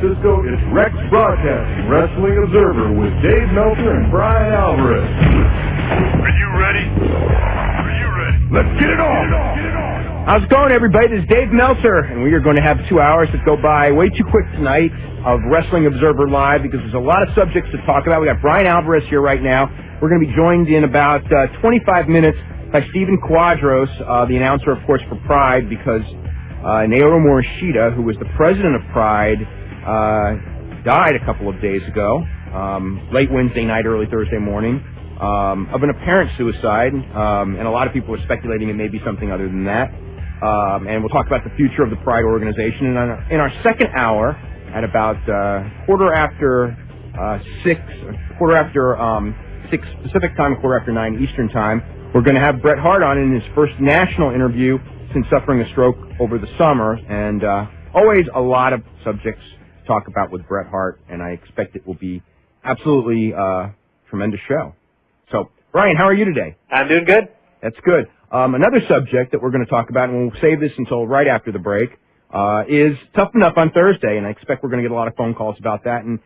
Francisco, it's Rex Broadcasting Wrestling Observer with Dave Meltzer and Brian Alvarez. Are you ready? Are you ready? Let's get it on! How's it going, everybody? This is Dave Meltzer, and we are going to have 2 hours that go by way too quick tonight of Wrestling Observer Live because there's a lot of subjects to talk about. We got Brian Alvarez here right now. We're going to be joined in about 25 minutes by Stephen Quadros, the announcer, of course, for Pride, because Naoto Morishita, who was the president of Pride, died a couple of days ago, late Wednesday night, early Thursday morning, of an apparent suicide, and a lot of people are speculating it may be something other than that. And we'll talk about the future of the Pride organization. And in our second hour, at about quarter after 6 Pacific time, quarter after 9 Eastern time, we're going to have Bret Hart on in his first national interview since suffering a stroke over the summer. And always a lot of subjects to talk about with Bret Hart, and I expect it will be absolutely a tremendous show. So, Brian, how are you today? I'm doing good. That's good. Another subject that we're going to talk about, and we'll save this until right after the break, is Toughen Up on Thursday, and I expect we're going to get a lot of phone calls about that. And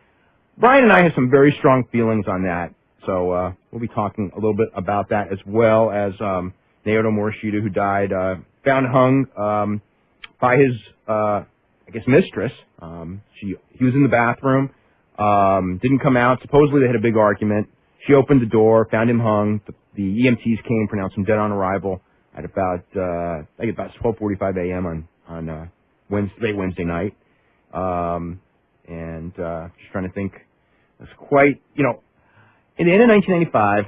Brian and I have some very strong feelings on that, so we'll be talking a little bit about that, as well as Naoto Morishita, who died, found hung by his, mistress. He was in the bathroom, didn't come out. Supposedly they had a big argument. She opened the door, found him hung. The EMTs came, pronounced him dead on arrival at about 12:45 a.m. on late Wednesday night. And just trying to think, it's quite, in the end of 1995,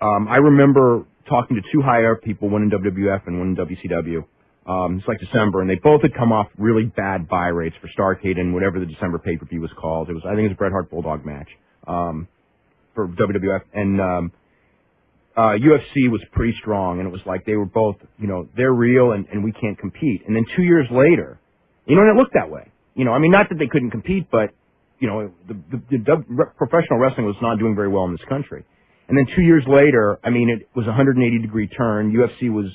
I remember talking to two higher people, one in WWF and one in WCW. It's like December, and they both had come off really bad buy rates for Starrcade and whatever the December pay-per-view was called. I think it was a Bret Hart Bulldog match for WWF, and UFC was pretty strong, and it was like they were both, they're real and we can't compete. And then 2 years later, and it looked that way. Not that they couldn't compete, but, the professional wrestling was not doing very well in this country. And then 2 years later, it was a 180-degree turn. UFC was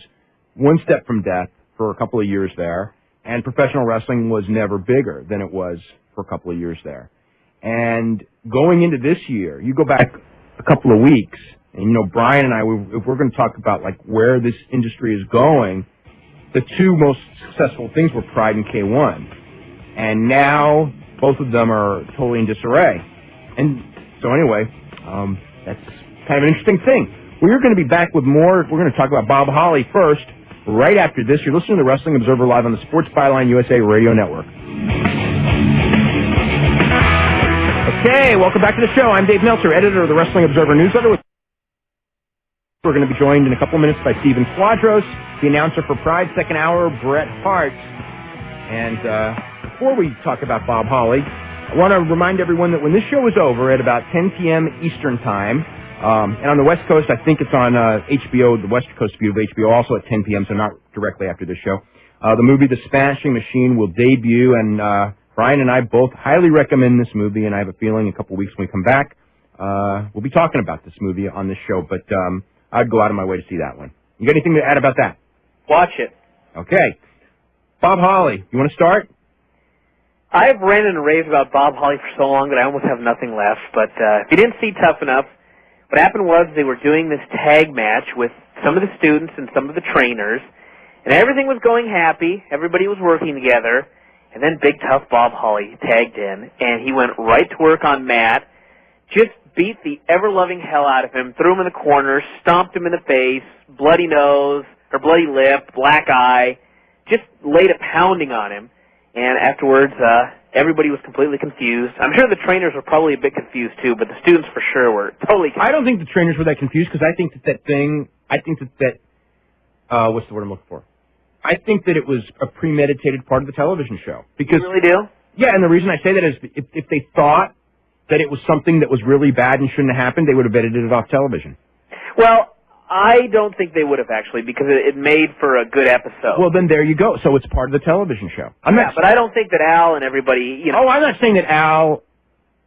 one step from death for a couple of years there, and professional wrestling was never bigger than it was for a couple of years there. And going into this year, you go back a couple of weeks, and, Brian and I, if we're going to talk about, where this industry is going, the two most successful things were Pride and K1. And now both of them are totally in disarray. And so anyway, that's kind of an interesting thing. We're going to be back with more. We're going to talk about Bob Holly first, right after this. You're listening to Wrestling Observer Live on the Sports Byline USA Radio Network. Okay, welcome back to the show. I'm Dave Meltzer, editor of the Wrestling Observer newsletter. We're going to be joined in a couple of minutes by Stephen Quadros, the announcer for Pride. Second hour, Bret Hart. And before we talk about Bob Holly, I want to remind everyone that when this show is over at about 10 p.m. Eastern Time, and on the West Coast, I think it's on HBO, the West Coast view of HBO, also at 10 p.m., so not directly after this show. The movie The Smashing Machine will debut, and Brian and I both highly recommend this movie, and I have a feeling in a couple of weeks when we come back, we'll be talking about this movie on this show, but I'd go out of my way to see that one. You got anything to add about that? Watch it. Okay. Bob Holly, you want to start? I've ranted and raved about Bob Holly for so long that I almost have nothing left, but if you didn't see Tough Enough, what happened was they were doing this tag match with some of the students and some of the trainers, and everything was going happy, everybody was working together, and then Big Tough Bob Holly tagged in, and he went right to work on Matt, just beat the ever-loving hell out of him, threw him in the corner, stomped him in the face, bloody nose, or bloody lip, black eye, just laid a pounding on him. And afterwards, everybody was completely confused. I'm sure the trainers were probably a bit confused, too, but the students for sure were totally confused. I don't think the trainers were that confused, because I think what's the word I'm looking for? I think that it was a premeditated part of the television show. Because, you really do? Yeah, and the reason I say that is if they thought that it was something that was really bad and shouldn't have happened, they would have edited it off television. Well, I don't think they would have, actually, because it made for a good episode. Well, then there you go. So it's part of the television show. But I don't think that Al and everybody, Oh, I'm not saying that Al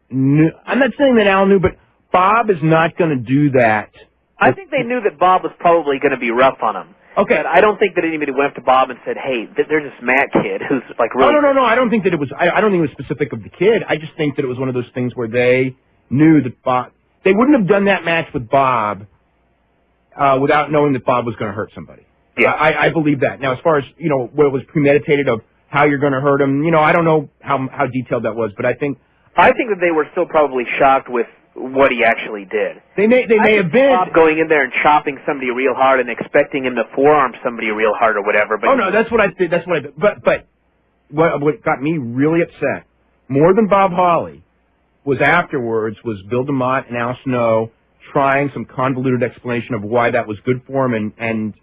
knew. I'm not saying that Al knew, but Bob is not going to do that. I think they knew that Bob was probably going to be rough on him. Okay. But I don't think that anybody went up to Bob and said, "Hey, there's this Matt kid who's like really." Oh, no. I don't think that it was. I don't think it was specific of the kid. I just think that it was one of those things where they knew that Bob. They wouldn't have done that match with Bob without knowing that Bob was going to hurt somebody. Yeah, I believe that. Now, as far as what was premeditated of how you're going to hurt him, I don't know how detailed that was, but I think that they were still probably shocked with what he actually did. They may have been Bob going in there and chopping somebody real hard and expecting him to forearm somebody real hard or whatever. But no, that's what I did. That's what I did. But what got me really upset more than Bob Holly was afterwards was Bill DeMott and Al Snow trying some convoluted explanation of why that was good for him and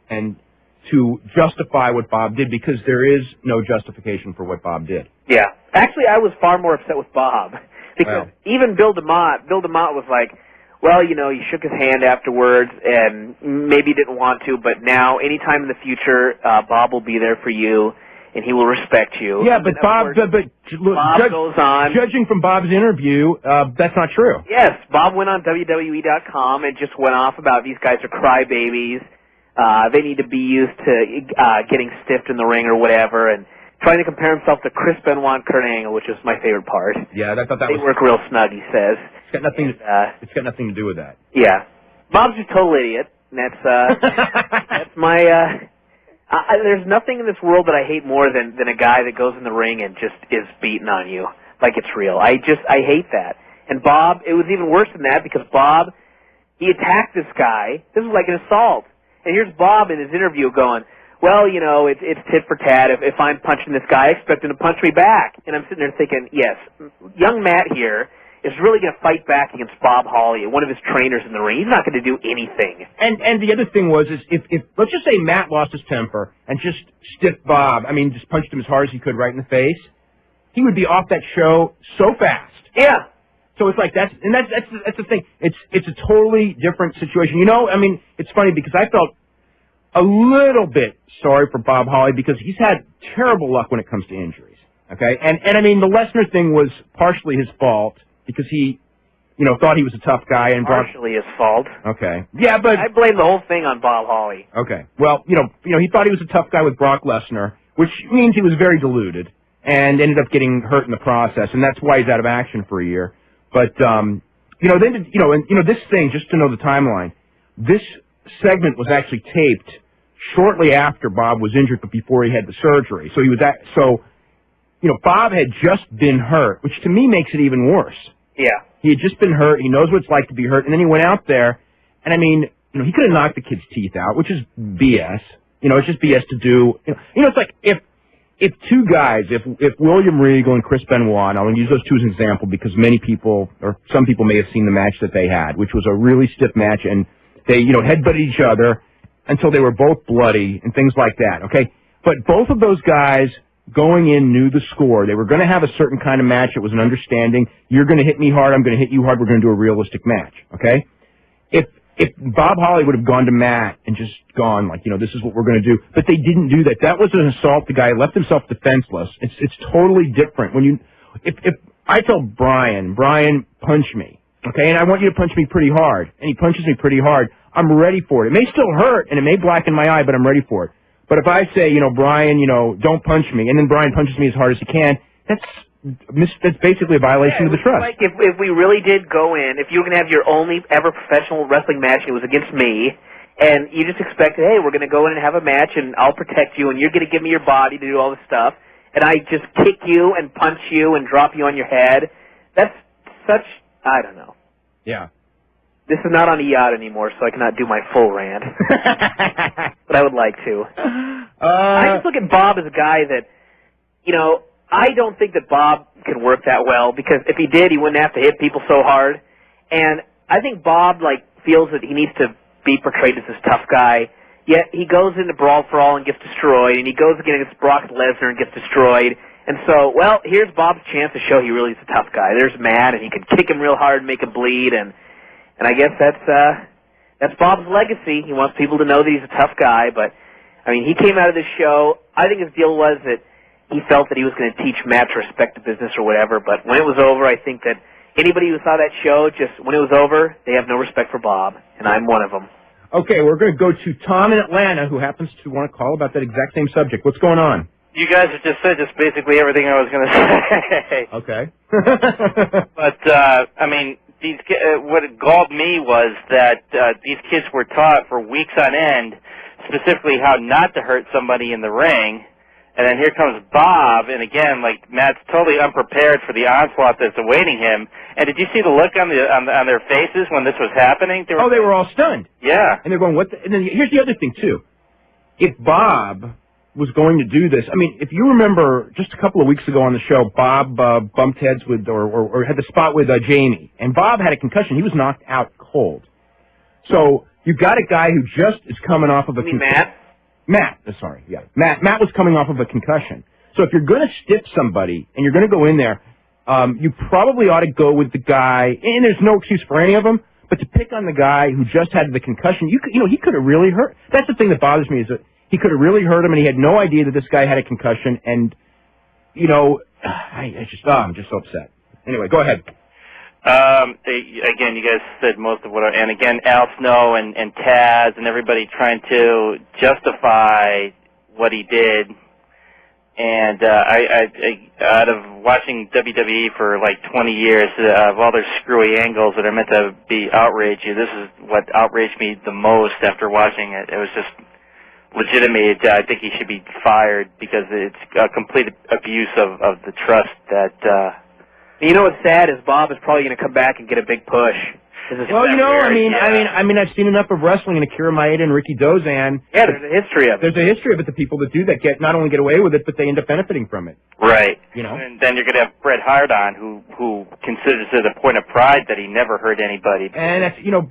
to justify what Bob did, because there is no justification for what Bob did. Yeah. Actually, I was far more upset with Bob, because even Bill DeMott was like, well, he shook his hand afterwards and maybe didn't want to, but now, anytime in the future, Bob will be there for you and he will respect you. Yeah, but Bob goes on. Judging from Bob's interview, that's not true. Yes, Bob went on WWE.com and just went off about these guys are crybabies. They need to be used to getting stiffed in the ring or whatever, and trying to compare himself to Chris Benoit and Kurt Angle, which was my favorite part. Yeah, I thought that they work real snug, he says. It's got nothing to do with that. Yeah. Bob's just a total idiot, and that's my... there's nothing in this world that I hate more than a guy that goes in the ring and just is beating on you like it's real. I hate that. And Bob, it was even worse than that, because Bob, he attacked this guy. This was like an assault. And here's Bob in his interview going, well, it's tit for tat. If I'm punching this guy, I expect him to punch me back. And I'm sitting there thinking, yes, young Matt here is really going to fight back against Bob Holly, one of his trainers in the ring. He's not going to do anything. And the other thing was, if let's just say Matt lost his temper and just stiffed Bob, just punched him as hard as he could right in the face, he would be off that show so fast. Yeah. So it's like that's the thing. It's a totally different situation. It's funny because I felt a little bit sorry for Bob Holly because he's had terrible luck when it comes to injuries. Okay, and the Lesnar thing was partially his fault because he, thought he was a tough guy and partially his fault. Okay, yeah, but I blame the whole thing on Bob Holly. Okay, well, he thought he was a tough guy with Brock Lesnar, which means he was very deluded and ended up getting hurt in the process, and that's why he's out of action for a year. But this thing, just to know the timeline, this segment was actually taped shortly after Bob was injured, but before he had the surgery. So Bob had just been hurt, which to me makes it even worse. Yeah. He had just been hurt. He knows what it's like to be hurt, and then he went out there, and he could have knocked the kid's teeth out, which is BS. It's just BS to do. It's like if two guys, if William Regal and Chris Benoit, I'll use those two as an example because many people, or some people may have seen the match that they had, which was a really stiff match, and they, headbutted each other until they were both bloody and things like that, okay? But both of those guys going in knew the score. They were going to have a certain kind of match. It was an understanding. You're going to hit me hard. I'm going to hit you hard. We're going to do a realistic match, okay? If Bob Holly would have gone to Matt and just gone like, this is what we're going to do, but they didn't do that. That was an assault. The guy left himself defenseless. It's totally different. If I tell Brian, punch me, okay, and I want you to punch me pretty hard, and he punches me pretty hard, I'm ready for it. It may still hurt, and it may blacken my eye, but I'm ready for it. But if I say, Brian, don't punch me, and then Brian punches me as hard as he can, that's basically a violation of the trust. Like if we really did go in, if you were going to have your only ever professional wrestling match, it was against me, and you just expected, hey, we're going to go in and have a match, and I'll protect you, and you're going to give me your body to do all this stuff, and I just kick you and punch you and drop you on your head. That's such, I don't know. Yeah. This is not on a yacht anymore, so I cannot do my full rant. But I would like to. I just look at Bob as a guy that, I don't think that Bob can work that well, because if he did, he wouldn't have to hit people so hard. And I think Bob, feels that he needs to be portrayed as this tough guy, yet he goes into Brawl for All and gets destroyed, and he goes against Brock Lesnar and gets destroyed. And so, here's Bob's chance to show he really is a tough guy. There's Matt, and he can kick him real hard and make him bleed, and I guess that's Bob's legacy. He wants people to know that he's a tough guy, but, he came out of this show, I think his deal was that he felt that he was going to teach Matt to respect the business or whatever, but when it was over, I think that anybody who saw that show, just when it was over, they have no respect for Bob, and I'm one of them. Okay, we're going to go to Tom in Atlanta, who happens to want to call about that exact same subject. What's going on? You guys have just said just basically everything I was going to say. Okay. But, I mean, what galled me was that these kids were taught for weeks on end specifically how not to hurt somebody in the ring. And then here comes Bob, and again, like, Matt's totally unprepared for the onslaught that's awaiting him. And did you see the look on their faces when this was happening? They were all stunned. Yeah. And they're going, what the? And then here's the other thing, too. If Bob was going to do this, I mean, if you remember just a couple of weeks ago on the show, Bob bumped heads with, or had the spot with Jamie. And Bob had a concussion. He was knocked out cold. So you've got a guy who just is coming off of a concussion. Matt, was coming off of a concussion. So if you're going to stiff somebody and you're going to go in there, you probably ought to go with the guy, and there's no excuse for any of them, but to pick on the guy who just had the concussion, he could have really hurt. That's the thing that bothers me is that he could have really hurt him, and he had no idea that this guy had a concussion, and, I'm just so upset. Anyway, go ahead. Again, you guys said most of what, and again, Al Snow and Taz and everybody trying to justify what he did. And I out of watching WWE for like 20 years, of all their screwy angles that are meant to be outraging, this is what outraged me the most after watching it. It was just legitimate. I think he should be fired because it's a complete abuse of the trust that. You know what's sad is Bob is probably going to come back and get a big push. Well, I've seen enough of wrestling and Akira Maeda and Ricky Dozan. Yeah, there's a history of it. There's a history of it. The people that do that not only get away with it, but they end up benefiting from it. Right. And then you're going to have Bret Hart on, who considers it a point of pride that he never hurt anybody. And that's in a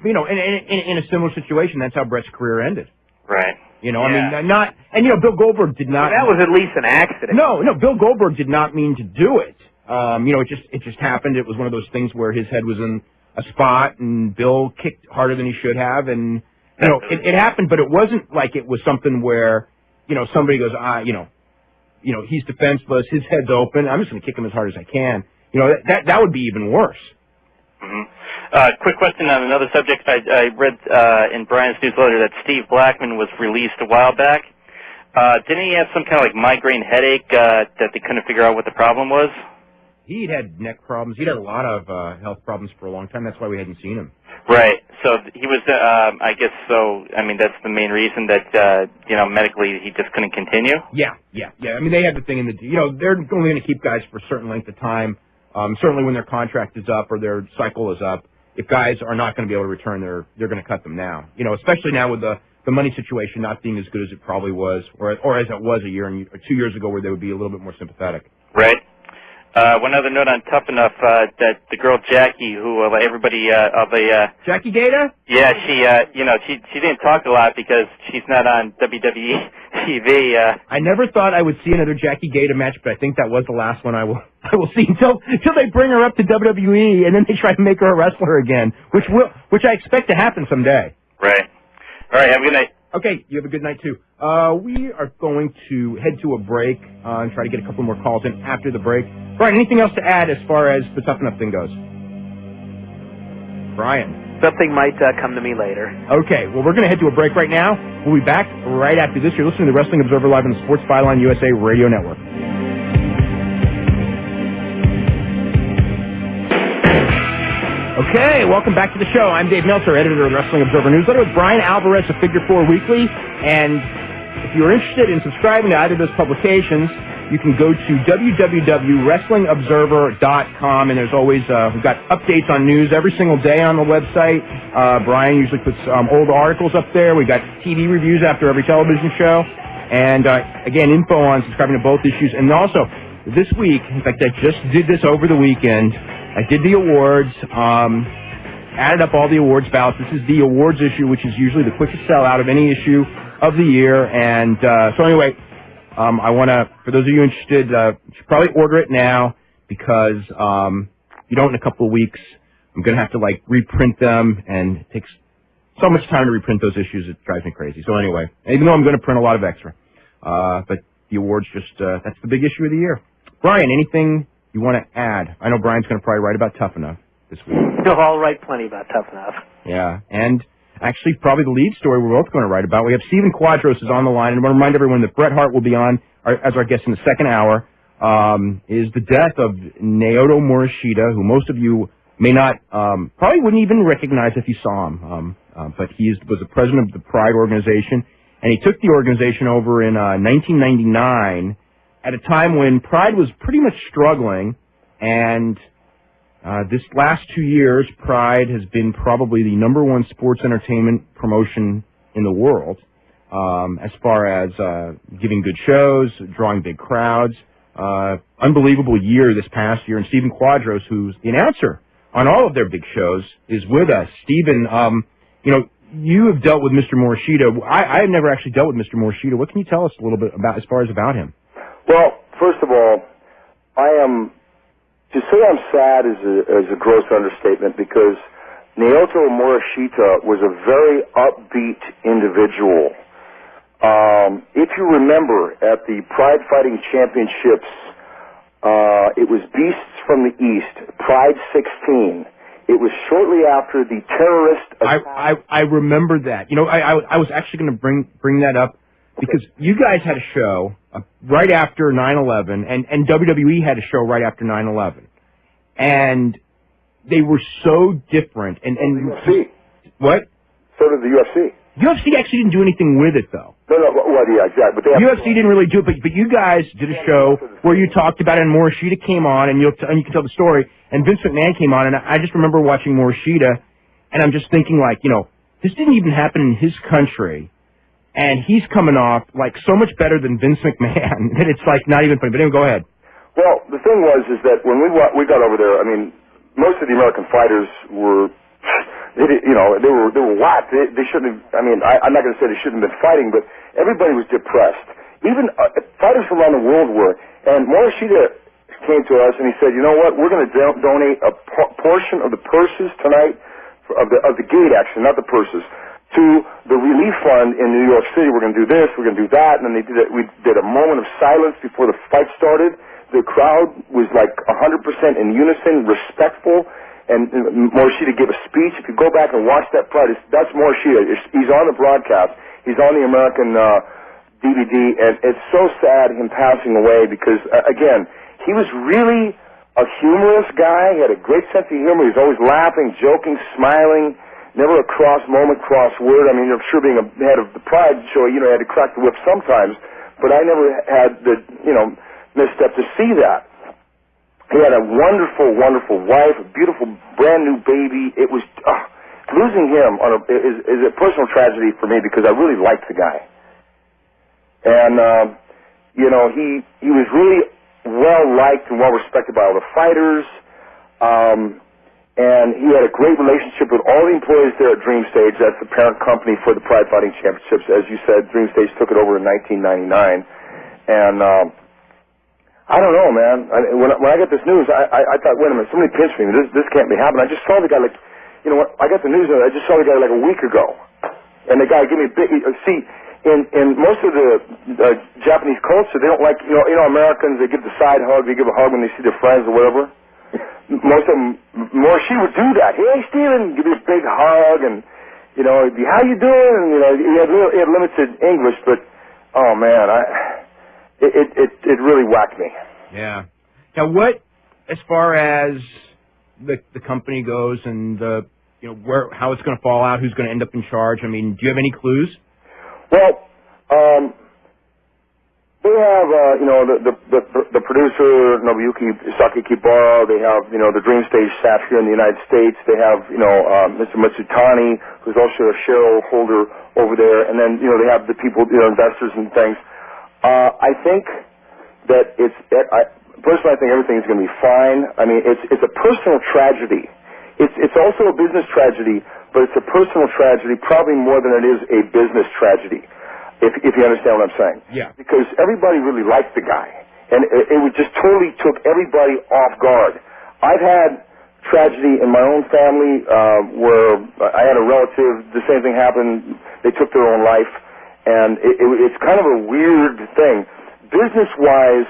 similar situation, that's how Bret's career ended. Right. Bill Goldberg did not. Well, that was at least an accident. No, Bill Goldberg did not mean to do it. It just happened. It was one of those things where his head was in a spot, and Bill kicked harder than he should have, and it happened. But it wasn't like it was something where somebody goes, he's defenseless, his head's open, I'm just going to kick him as hard as I can. That would be even worse. Mm-hmm. Quick question on another subject. I read in Brian's newsletter that Steve Blackman was released a while back. Didn't he have some kind of like migraine headache that they couldn't figure out what the problem was? He'd had neck problems. He'd had a lot of health problems for a long time. That's why we hadn't seen him. Right. So he was, I guess so, I mean, that's the main reason that, medically he just couldn't continue? Yeah. I mean, they had the thing in they're only going to keep guys for a certain length of time. Certainly when their contract is up or their cycle is up. If guys are not going to be able to return, they're going to cut them now. Especially now with the money situation not being as good as it probably was, or as it was a year or 2 years ago, where they would be a little bit more sympathetic. Right. One other note on Tough Enough, that the girl Jackie, who everybody Jackie Gator? Yeah, she didn't talk a lot because she's not on WWE TV. I never thought I would see another Jackie Gator match, but I think that was the last one I will see until they bring her up to WWE and then they try to make her a wrestler again, which I expect to happen someday. Right. All right. Have a good night. Okay, you have a good night, too. We are going to head to a break and try to get a couple more calls in after the break. Brian, anything else to add as far as the Tough Enough thing goes? Brian. Something might come to me later. Okay, well, we're going to head to a break right now. We'll be back right after this. You're listening to the Wrestling Observer Live on the Sports Byline USA Radio Network. Okay, welcome back to the show. I'm Dave Meltzer, editor of the Wrestling Observer Newsletter with Brian Alvarez of Figure 4 Weekly. And if you're interested in subscribing to either of those publications, you can go to www.wrestlingobserver.com, and there's always, we've got updates on news every single day on the website. Brian usually puts old articles up there. We've got TV reviews after every television show. And, again, info on subscribing to both issues. And also, this week, in fact, I just did this over the weekend. I did the awards, added up all the awards ballots. This is the awards issue, which is usually the quickest sell out of any issue of the year. And so anyway, I want to, for those of you interested, you should probably order it now because if you don't in a couple of weeks, I'm going to have to reprint them, and it takes so much time to reprint those issues, it drives me crazy. So anyway, even though I'm going to print a lot of extra, but the awards that's the big issue of the year. Brian, anything you want to add? I know Brian's going to probably write about Tough Enough this week. I'll write plenty about Tough Enough. Yeah, and actually probably the lead story we're both going to write about. We have Stephen Quadros is on the line, and I want to remind everyone that Bret Hart will be on as our guest in the second hour. Is the death of Naoto Morishita, who most of you may not, probably wouldn't even recognize if you saw him, but he was the president of the Pride organization, and he took the organization over in 1999 at a time when Pride was pretty much struggling, and this last 2 years, Pride has been probably the #1 sports entertainment promotion in the world, as far as giving good shows, drawing big crowds. Unbelievable year this past year, and Stephen Quadros, who's the announcer on all of their big shows, is with us. Stephen, you have dealt with Mr. Morishita. I have never actually dealt with Mr. Morishita. What can you tell us a little bit about about him? Well, first of all, to say I'm sad is a gross understatement, because Naoto Morishita was a very upbeat individual. If you remember, at the Pride Fighting Championships, it was Beasts from the East, Pride 16. It was shortly after the terrorist attack. I remember that. I was actually going to bring that up, because you guys had a show right after 9/11, and WWE had a show right after 9/11, and they were so different. And UFC. What? So did the UFC. UFC actually didn't do anything with it, though. No, well, yeah, exactly. But UFC didn't really do it, but you guys did a show where you talked about it, and Morishita came on, and you can tell the story, and Vince McMahon came on, and I just remember watching Morishita, and I'm just thinking, this didn't even happen in his country, and he's coming off so much better than Vince McMahon that it's not even funny. But anyway, go ahead. Well, the thing is that when we got over there, I mean, most of the American fighters were, they were whacked. They shouldn't have. I mean, I'm not going to say they shouldn't have been fighting, but everybody was depressed. Even fighters from around the world were. And Morishita came to us and he said, "You know what? We're going to donate a portion of the purses tonight, of the gate, actually, not the purses, to the relief fund in New York City. We're going to do this, we're going to do that." And then we did a moment of silence before the fight started. The crowd was 100% in unison, respectful, and Morishita gave a speech. If you go back and watch that fight, that's Morishita. He's on the broadcast. He's on the American DVD, and it's so sad him passing away, because, again, he was really a humorous guy. He had a great sense of humor. He was always laughing, joking, smiling. Never a cross word. I mean, I'm sure being a head of the Pride show, you had to crack the whip sometimes, but I never had the, misstep to see that. He had a wonderful, wonderful wife, a beautiful, brand new baby. It was, losing him is a personal tragedy for me, because I really liked the guy. And, he was really well liked and well respected by all the fighters. And he had a great relationship with all the employees there at Dream Stage. That's the parent company for the Pride Fighting Championships. As you said, Dream Stage took it over in 1999. And I don't know, man. When I got this news, I thought, wait a minute, somebody pinched me. This can't be happening. I just saw the guy when I got the news, I just saw the guy a week ago. And the guy gave me a big, see, in most of the Japanese culture, they don't like, Americans, they give the side hug, they give a hug when they see their friends or whatever. Most of them, she would do that. Hey, Steven, give me a big hug, and, how you doing? And, he had limited English, but, oh, man, It really whacked me. Yeah. Now, what, as far as the company goes, and how it's going to fall out, who's going to end up in charge? I mean, do you have any clues? Well, they have the producer Nobuyuki Sakikibara. They have the Dream Stage staff here in the United States. They have Mr. Matsutani, who's also a shareholder over there, and then they have the people, investors and things. I think that personally, I think everything is going to be fine. I mean, it's a personal tragedy. It's also a business tragedy, but it's a personal tragedy probably more than it is a business tragedy, if you understand what I'm saying. Yeah. Because everybody really liked the guy, and it just totally took everybody off guard. I've had tragedy in my own family where I had a relative, the same thing happened. They took their own life. And it's kind of a weird thing. Business-wise,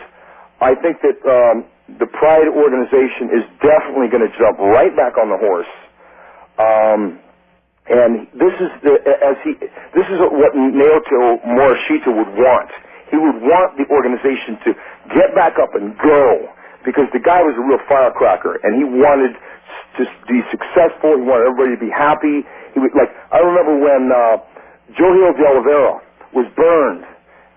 I think that the Pride organization is definitely going to jump right back on the horse. And this is what Naoto Morishita would want. He would want the organization to get back up and go, because the guy was a real firecracker, and he wanted to be successful. He wanted everybody to be happy. He would, like, I remember when Joe Hill de Oliveira was burned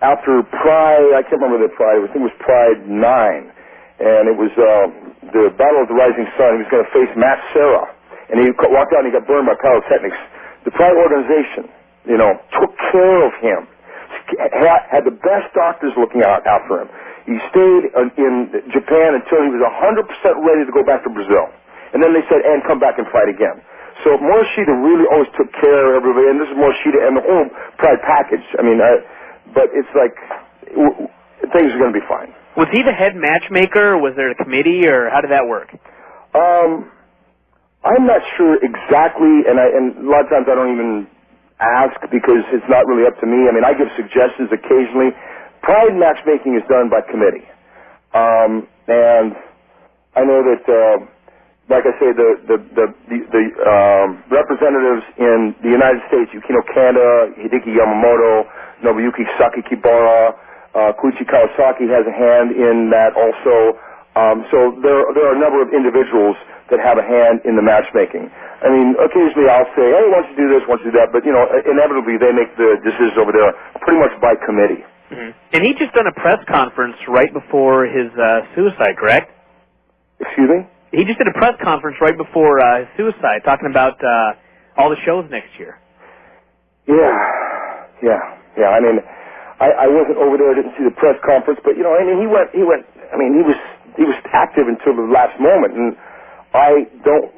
after Pride. I can't remember the Pride. I think it was Pride 9, and it was the Battle of the Rising Sun. He was going to face Matt Serra, and he walked out and he got burned by pyrotechnics. The Pride organization, took care of him. Had the best doctors looking out after him. He stayed in Japan until he was 100% ready to go back to Brazil. And then they said, and come back and fight again. So Morishita really always took care of everybody, and this is Morishita and the whole Pride package. I mean, but it's like, things are going to be fine. Was he the head matchmaker, or was there a committee, or how did that work? I'm not sure exactly, and a lot of times I don't even ask because it's not really up to me. I mean, I give suggestions occasionally. Pride matchmaking is done by committee, and I know that, like I say, the representatives in the United States, Yukino Kanda, Hideki Yamamoto, Nobuyuki Sakakibara, Koichi Kawasaki has a hand in that also. So there are a number of individuals that have a hand in the matchmaking. I mean, occasionally I'll say, hey, why don't you do this, why don't you do that, but, inevitably they make the decisions over there pretty much by committee. Mm-hmm. And he just done a press conference right before his suicide, correct? Excuse me? He just did a press conference right before his suicide, talking about all the shows next year. Yeah. I mean, I wasn't over there, I didn't see the press conference, but, he was active until the last moment, and I don't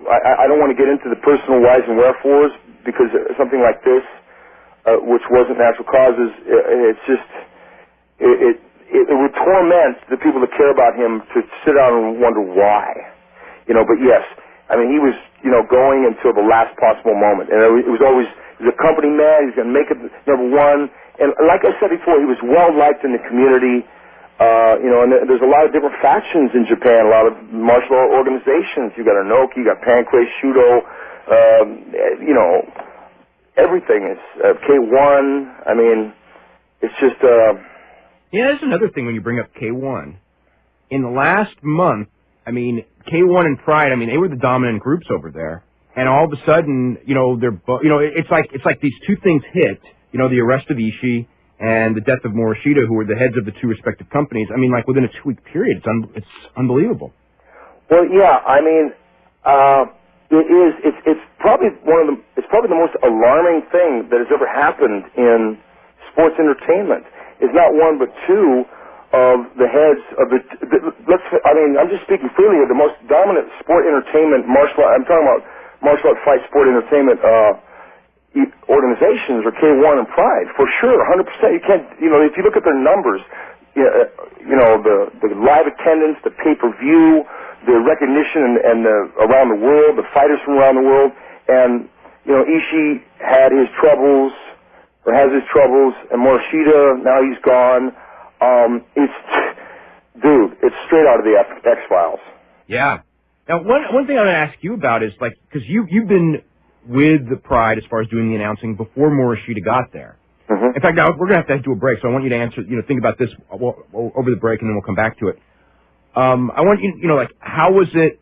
want to get into the personal whys and wherefores, because something like this, which wasn't natural causes, it would torment the people that care about him to sit down and wonder why. But yes, I mean, he was, going until the last possible moment, and it was always, he's a company man, he's going to make it number one, and like I said before, he was well liked in the community. And there's a lot of different factions in Japan, a lot of martial art organizations. You got Inoki, you got Pancrase, Shudo, everything. It's K1. I mean, it's just... Yeah, there's another thing when you bring up K1. In the last month, I mean, K1 and Pride, I mean, they were the dominant groups over there. And all of a sudden, they're it's like these two things hit, the arrest of Ishii and the death of Morishita, who were the heads of the two respective companies. I mean, like within a 2-week period, it's unbelievable. Well, yeah, I mean, it's probably the most alarming thing that has ever happened in sports entertainment. It's not one but two of the heads of I'm just speaking freely of the most dominant sport entertainment I'm talking about martial art fight sport entertainment organizations are K1 and Pride, for sure, 100%. You can't, if you look at their numbers, the live attendance, the pay-per-view, the recognition and around the world, the fighters from around the world, and, Ishii has his troubles, and Morishita, now he's gone. It's straight out of the X-Files. Yeah. Now, one thing I'm going to ask you about is, like, because you've been with the Pride as far as doing the announcing before Morishita got there. Mm-hmm. In fact, now we're going to have to do a break, so I want you to answer, think about this over the break, and then we'll come back to it. I want you, how was it,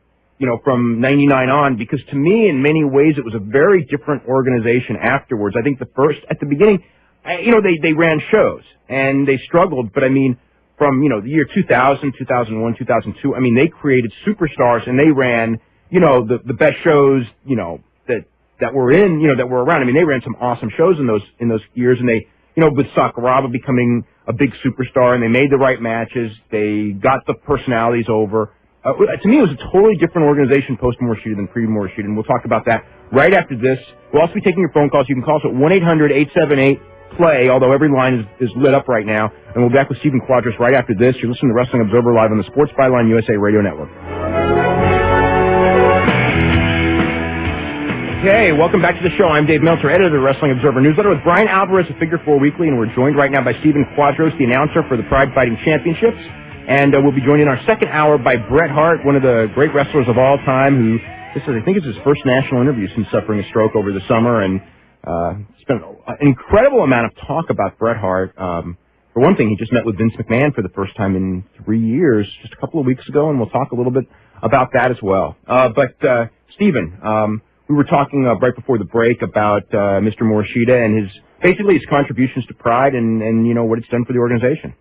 from 99 on? Because to me, in many ways, it was a very different organization afterwards. I think at the beginning, they ran shows, and they struggled, but I mean, from, the year 2000, 2001, 2002, I mean, they created superstars, and they ran, the best shows, that were around. I mean, they ran some awesome shows in those years, and they, with Sakuraba becoming a big superstar, and they made the right matches. They got the personalities over. To me, it was a totally different organization post-Morishita than pre-Morishita, and we'll talk about that right after this. We'll also be taking your phone calls. You can call us at 1-800-878-PLAY, although every line is lit up right now, and we'll be back with Stephen Quadros right after this. You're listening to Wrestling Observer live on the Sports Byline USA Radio Network. Okay, welcome back to the show. I'm Dave Meltzer, editor of the Wrestling Observer newsletter with Brian Alvarez of Figure 4 Weekly, and we're joined right now by Stephen Quadros, the announcer for the Pride Fighting Championships. And we'll be joined in our second hour by Bret Hart, one of the great wrestlers of all time, who I think it's his first national interview since suffering a stroke over the summer, and spent an incredible amount of talk about Bret Hart. For one thing, he just met with Vince McMahon for the first time in 3 years, just a couple of weeks ago, and we'll talk a little bit about that as well. But Stephen, we were talking right before the break about Mr. Morishita and his contributions to Pride and you know what it's done for the organization.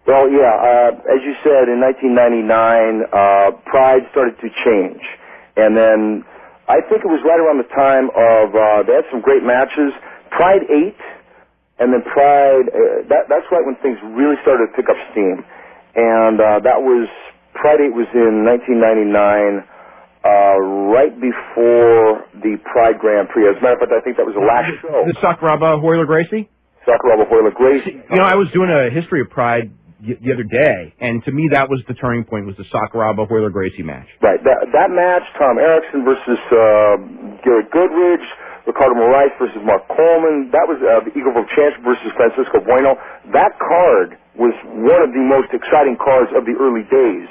Well, yeah, as you said, in 1999, Pride started to change. And then I think it was right around the time of, they had some great matches. Pride 8, and then Pride, that's right when things really started to pick up steam. And Pride 8 was in 1999, right before the Pride Grand Prix. As a matter of fact, I think that was the last show. The Sakuraba Hoyler Gracie? Sakuraba Hoyler Gracie. You know, I was doing a history of Pride the other day, and to me that was the turning point, was the Sakuraba Hoyler Gracie match. Right. That match, Tom Erickson versus Garrett Goodridge, Ricardo Moraes versus Mark Coleman, that was the Eagleville Championship versus Francisco Bueno. That card was one of the most exciting cards of the early days.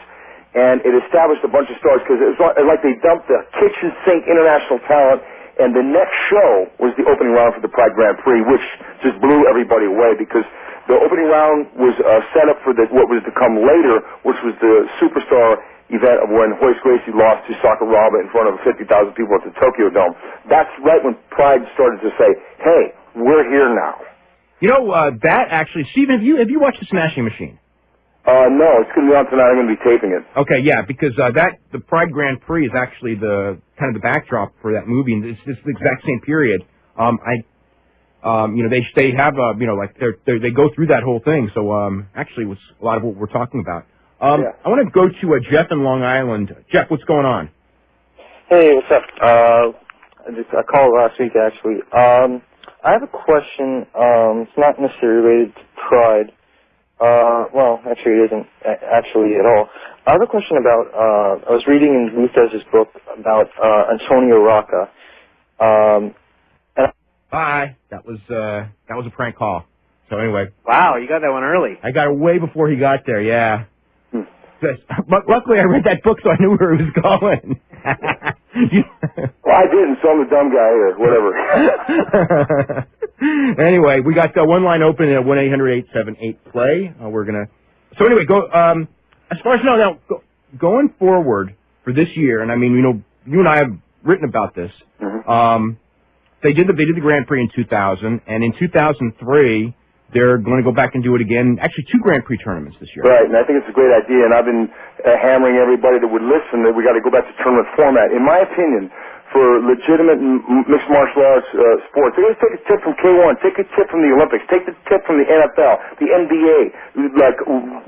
And it established a bunch of stars because it was like they dumped the kitchen sink international talent, and the next show was the opening round for the Pride Grand Prix, which just blew everybody away because the opening round was set up for what was to come later, which was the Superstar event of when Hoist Gracie lost to Sakuraba in front of 50,000 people at the Tokyo Dome. That's right when Pride started to say, hey, we're here now. You know, that actually, Stephen, have you watched The Smashing Machine? No, it's going to be on tonight. I'm going to be taping it. Okay, yeah, because the Pride Grand Prix is actually the kind of the backdrop for that movie, and it's the exact same period. You know, they have like they go through that whole thing. So actually, was a lot of what we're talking about. Yeah. I want to go to Jeff in Long Island. Jeff, what's going on? Hey, what's up? I called last week actually. I have a question. It's not necessarily related to Pride. Well, actually, it isn't actually at all. I have a question about. I was reading in Lutez's book about Antonio Rocca. Bye. That was a prank call. So anyway. Wow, you got that one early. I got it way before he got there. Yeah. But luckily, I read that book, so I knew where he was going. Well, I didn't, so I'm the dumb guy here. Whatever. Anyway, we got one line open at 1-800-878-PLAY. We're gonna. So anyway, go. As far as going forward for this year, and I mean, you know, you and I have written about this. Mm-hmm. They did the Grand Prix in 2000, and in 2003. They're going to go back and do it again. Actually, 2 Grand Prix tournaments this year. Right, and I think it's a great idea, and I've been hammering everybody that would listen that we got to go back to tournament format. In my opinion, for legitimate mixed martial arts sports, they're going to take a tip from K1, take a tip from the Olympics, take the tip from the NFL, the NBA, like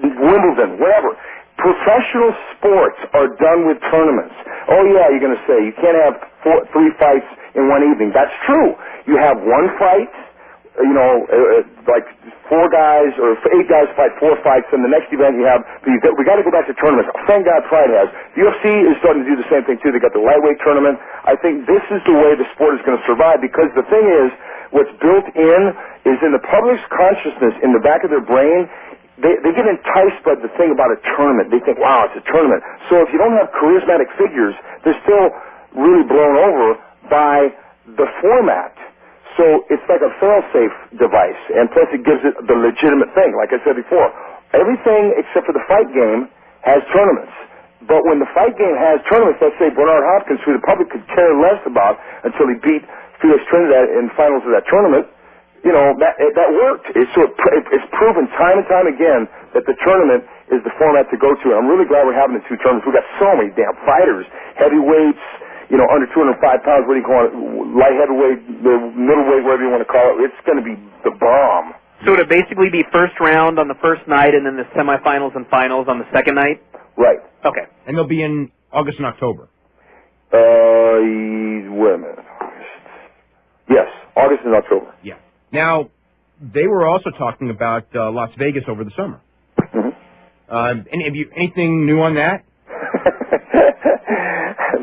Wimbledon, whatever. Professional sports are done with tournaments. Oh, yeah, you're going to say, you can't have 3 fights in one evening. That's true. You have 1 fight. You know, like 4 guys or 8 guys fight 4 fights, and the next event we got to go back to tournaments. Thank God Pride has. The UFC is starting to do the same thing too. They got the lightweight tournament. I think this is the way the sport is going to survive, because the thing is, what's built in is in the public's consciousness, in the back of their brain. They get enticed by the thing about a tournament. They think, wow, it's a tournament. So if you don't have charismatic figures, they're still really blown over by the format. So it's like a fail-safe device, and plus it gives it the legitimate thing. Like I said before, everything except for the fight game has tournaments. But when the fight game has tournaments, let's say Bernard Hopkins, who the public could care less about until he beat Felix Trinidad in finals of that tournament, you know, that worked. It's proven time and time again that the tournament is the format to go to. And I'm really glad we're having the 2 tournaments. We've got so many damn fighters, heavyweights, you know, under 205 pounds, what do you call it, light heavyweight, the middleweight, whatever you want to call it. It's going to be the bomb. So would it basically be first round on the first night and then the semifinals and finals on the second night? Right. Okay. And they'll be in August and October. Wait a minute. Yes, August and October. Yeah. Now, they were also talking about Las Vegas over the summer. Mm-hmm. Anything new on that?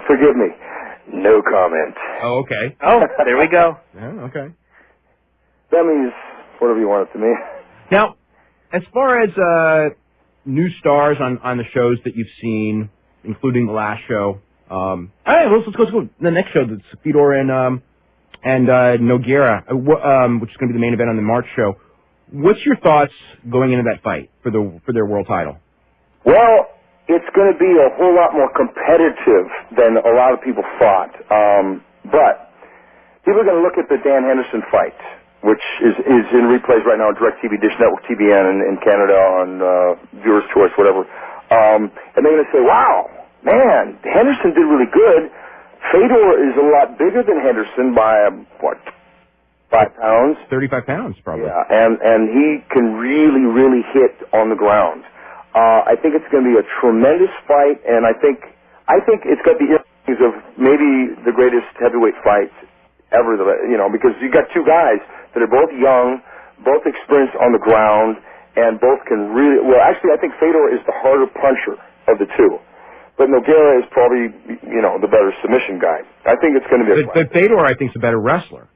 Forgive me. No comment. Oh, okay. Oh, there we go. Yeah, okay. That means whatever you want it to mean. Now, as far as new stars on the shows that you've seen, including the last show, All right, let's go to the next show. That's Fedor and Nogueira, which is going to be the main event on the March show. What's your thoughts going into that fight for their world title? Well, it's going to be a whole lot more competitive than a lot of people thought. But people are going to look at the Dan Henderson fight, which is in replays right now on DirecTV, Dish Network, TBN in Canada, on Viewer's Choice, whatever. And they're going to say, wow, man, Henderson did really good. Fedor is a lot bigger than Henderson by, 5 pounds? 35 pounds, probably. Yeah, and he can really, really hit on the ground. I think it's going to be a tremendous fight, and I think it's got the earrings of maybe the greatest heavyweight fight ever, because you got two guys that are both young, both experienced on the ground, and both can really, well, actually, I think Fedor is the harder puncher of the two. But Nogueira is probably, the better submission guy. I think it's going to be a fight. But Fedor, I think, is a better wrestler.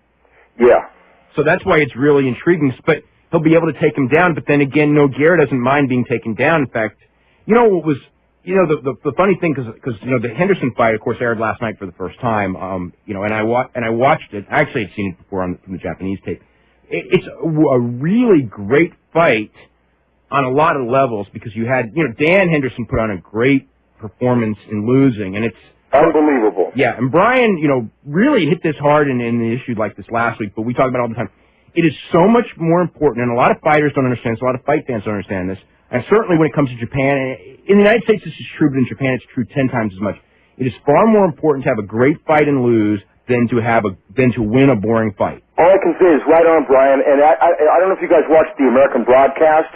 Yeah. So that's why it's really intriguing. But he'll be able to take him down. But then again, Nogueira doesn't mind being taken down. In fact, what was, the funny thing, because the Henderson fight, of course, aired last night for the first time. And I watched it. I actually had seen it before from the Japanese tape. It's a really great fight on a lot of levels because you had, Dan Henderson put on a great performance in losing, and it's unbelievable. Yeah, and Brian, really hit this hard in the issue like this last week, but we talk about it all the time. It is so much more important, and a lot of fighters don't understand this, a lot of fight fans don't understand this, and certainly when it comes to Japan, in the United States this is true, but in Japan it's true 10 times as much. It is far more important to have a great fight and lose than to win a boring fight. All I can say is right on, Brian, and I don't know if you guys watched the American broadcast,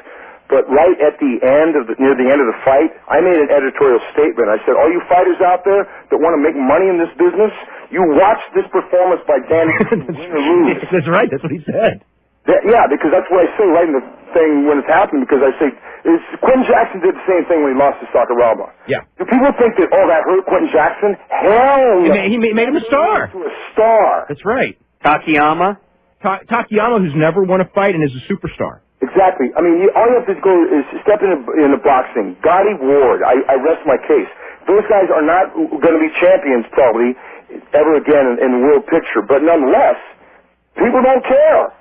but right at the end near the end of the fight, I made an editorial statement. I said, all you fighters out there that want to make money in this business, you watch this performance by Dan Henderson, win or lose. That's right. That's what he said. Yeah, because that's what I say right in the thing when it's happening, because I say, Quentin Jackson did the same thing when he lost to Sakuraba. Yeah. Do people think that, that hurt Quentin Jackson? Hell no. He made him a star. To a star. That's right. Takayama? Takayama, who's never won a fight and is a superstar. Exactly. I mean, all you have to go is step into boxing. Gotti Ward, I rest my case. Those guys are not going to be champions probably ever again in the world picture, but nonetheless, people don't care.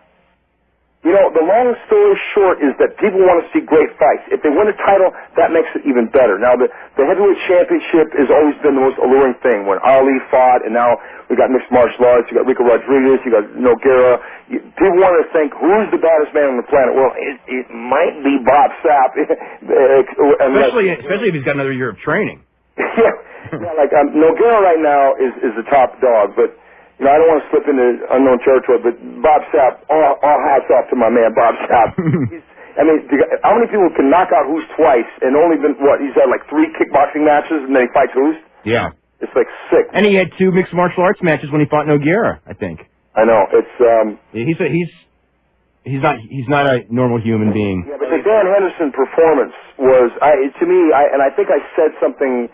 The long story short is that people want to see great fights. If they win a title, that makes it even better. Now, the heavyweight championship has always been the most alluring thing. When Ali fought, and now we got mixed martial arts, you got Rico Rodriguez, you got Nogueira. People want to think, who's the baddest man on the planet? Well, it might be Bob Sapp. Especially if he's got another year of training. Nogueira right now is the top dog, but I don't want to slip into unknown territory, but Bob Sapp, all hats off to my man, Bob Sapp. How many people can knock out Hoos twice and only been, he's had like 3 kickboxing matches and then he fights Hoos? Yeah. It's like sick. And he had 2 mixed martial arts matches when he fought Nogueira, I think. I know. It's, he's not a normal human being. Yeah, but the Dan Henderson performance was, to me, and I think I said something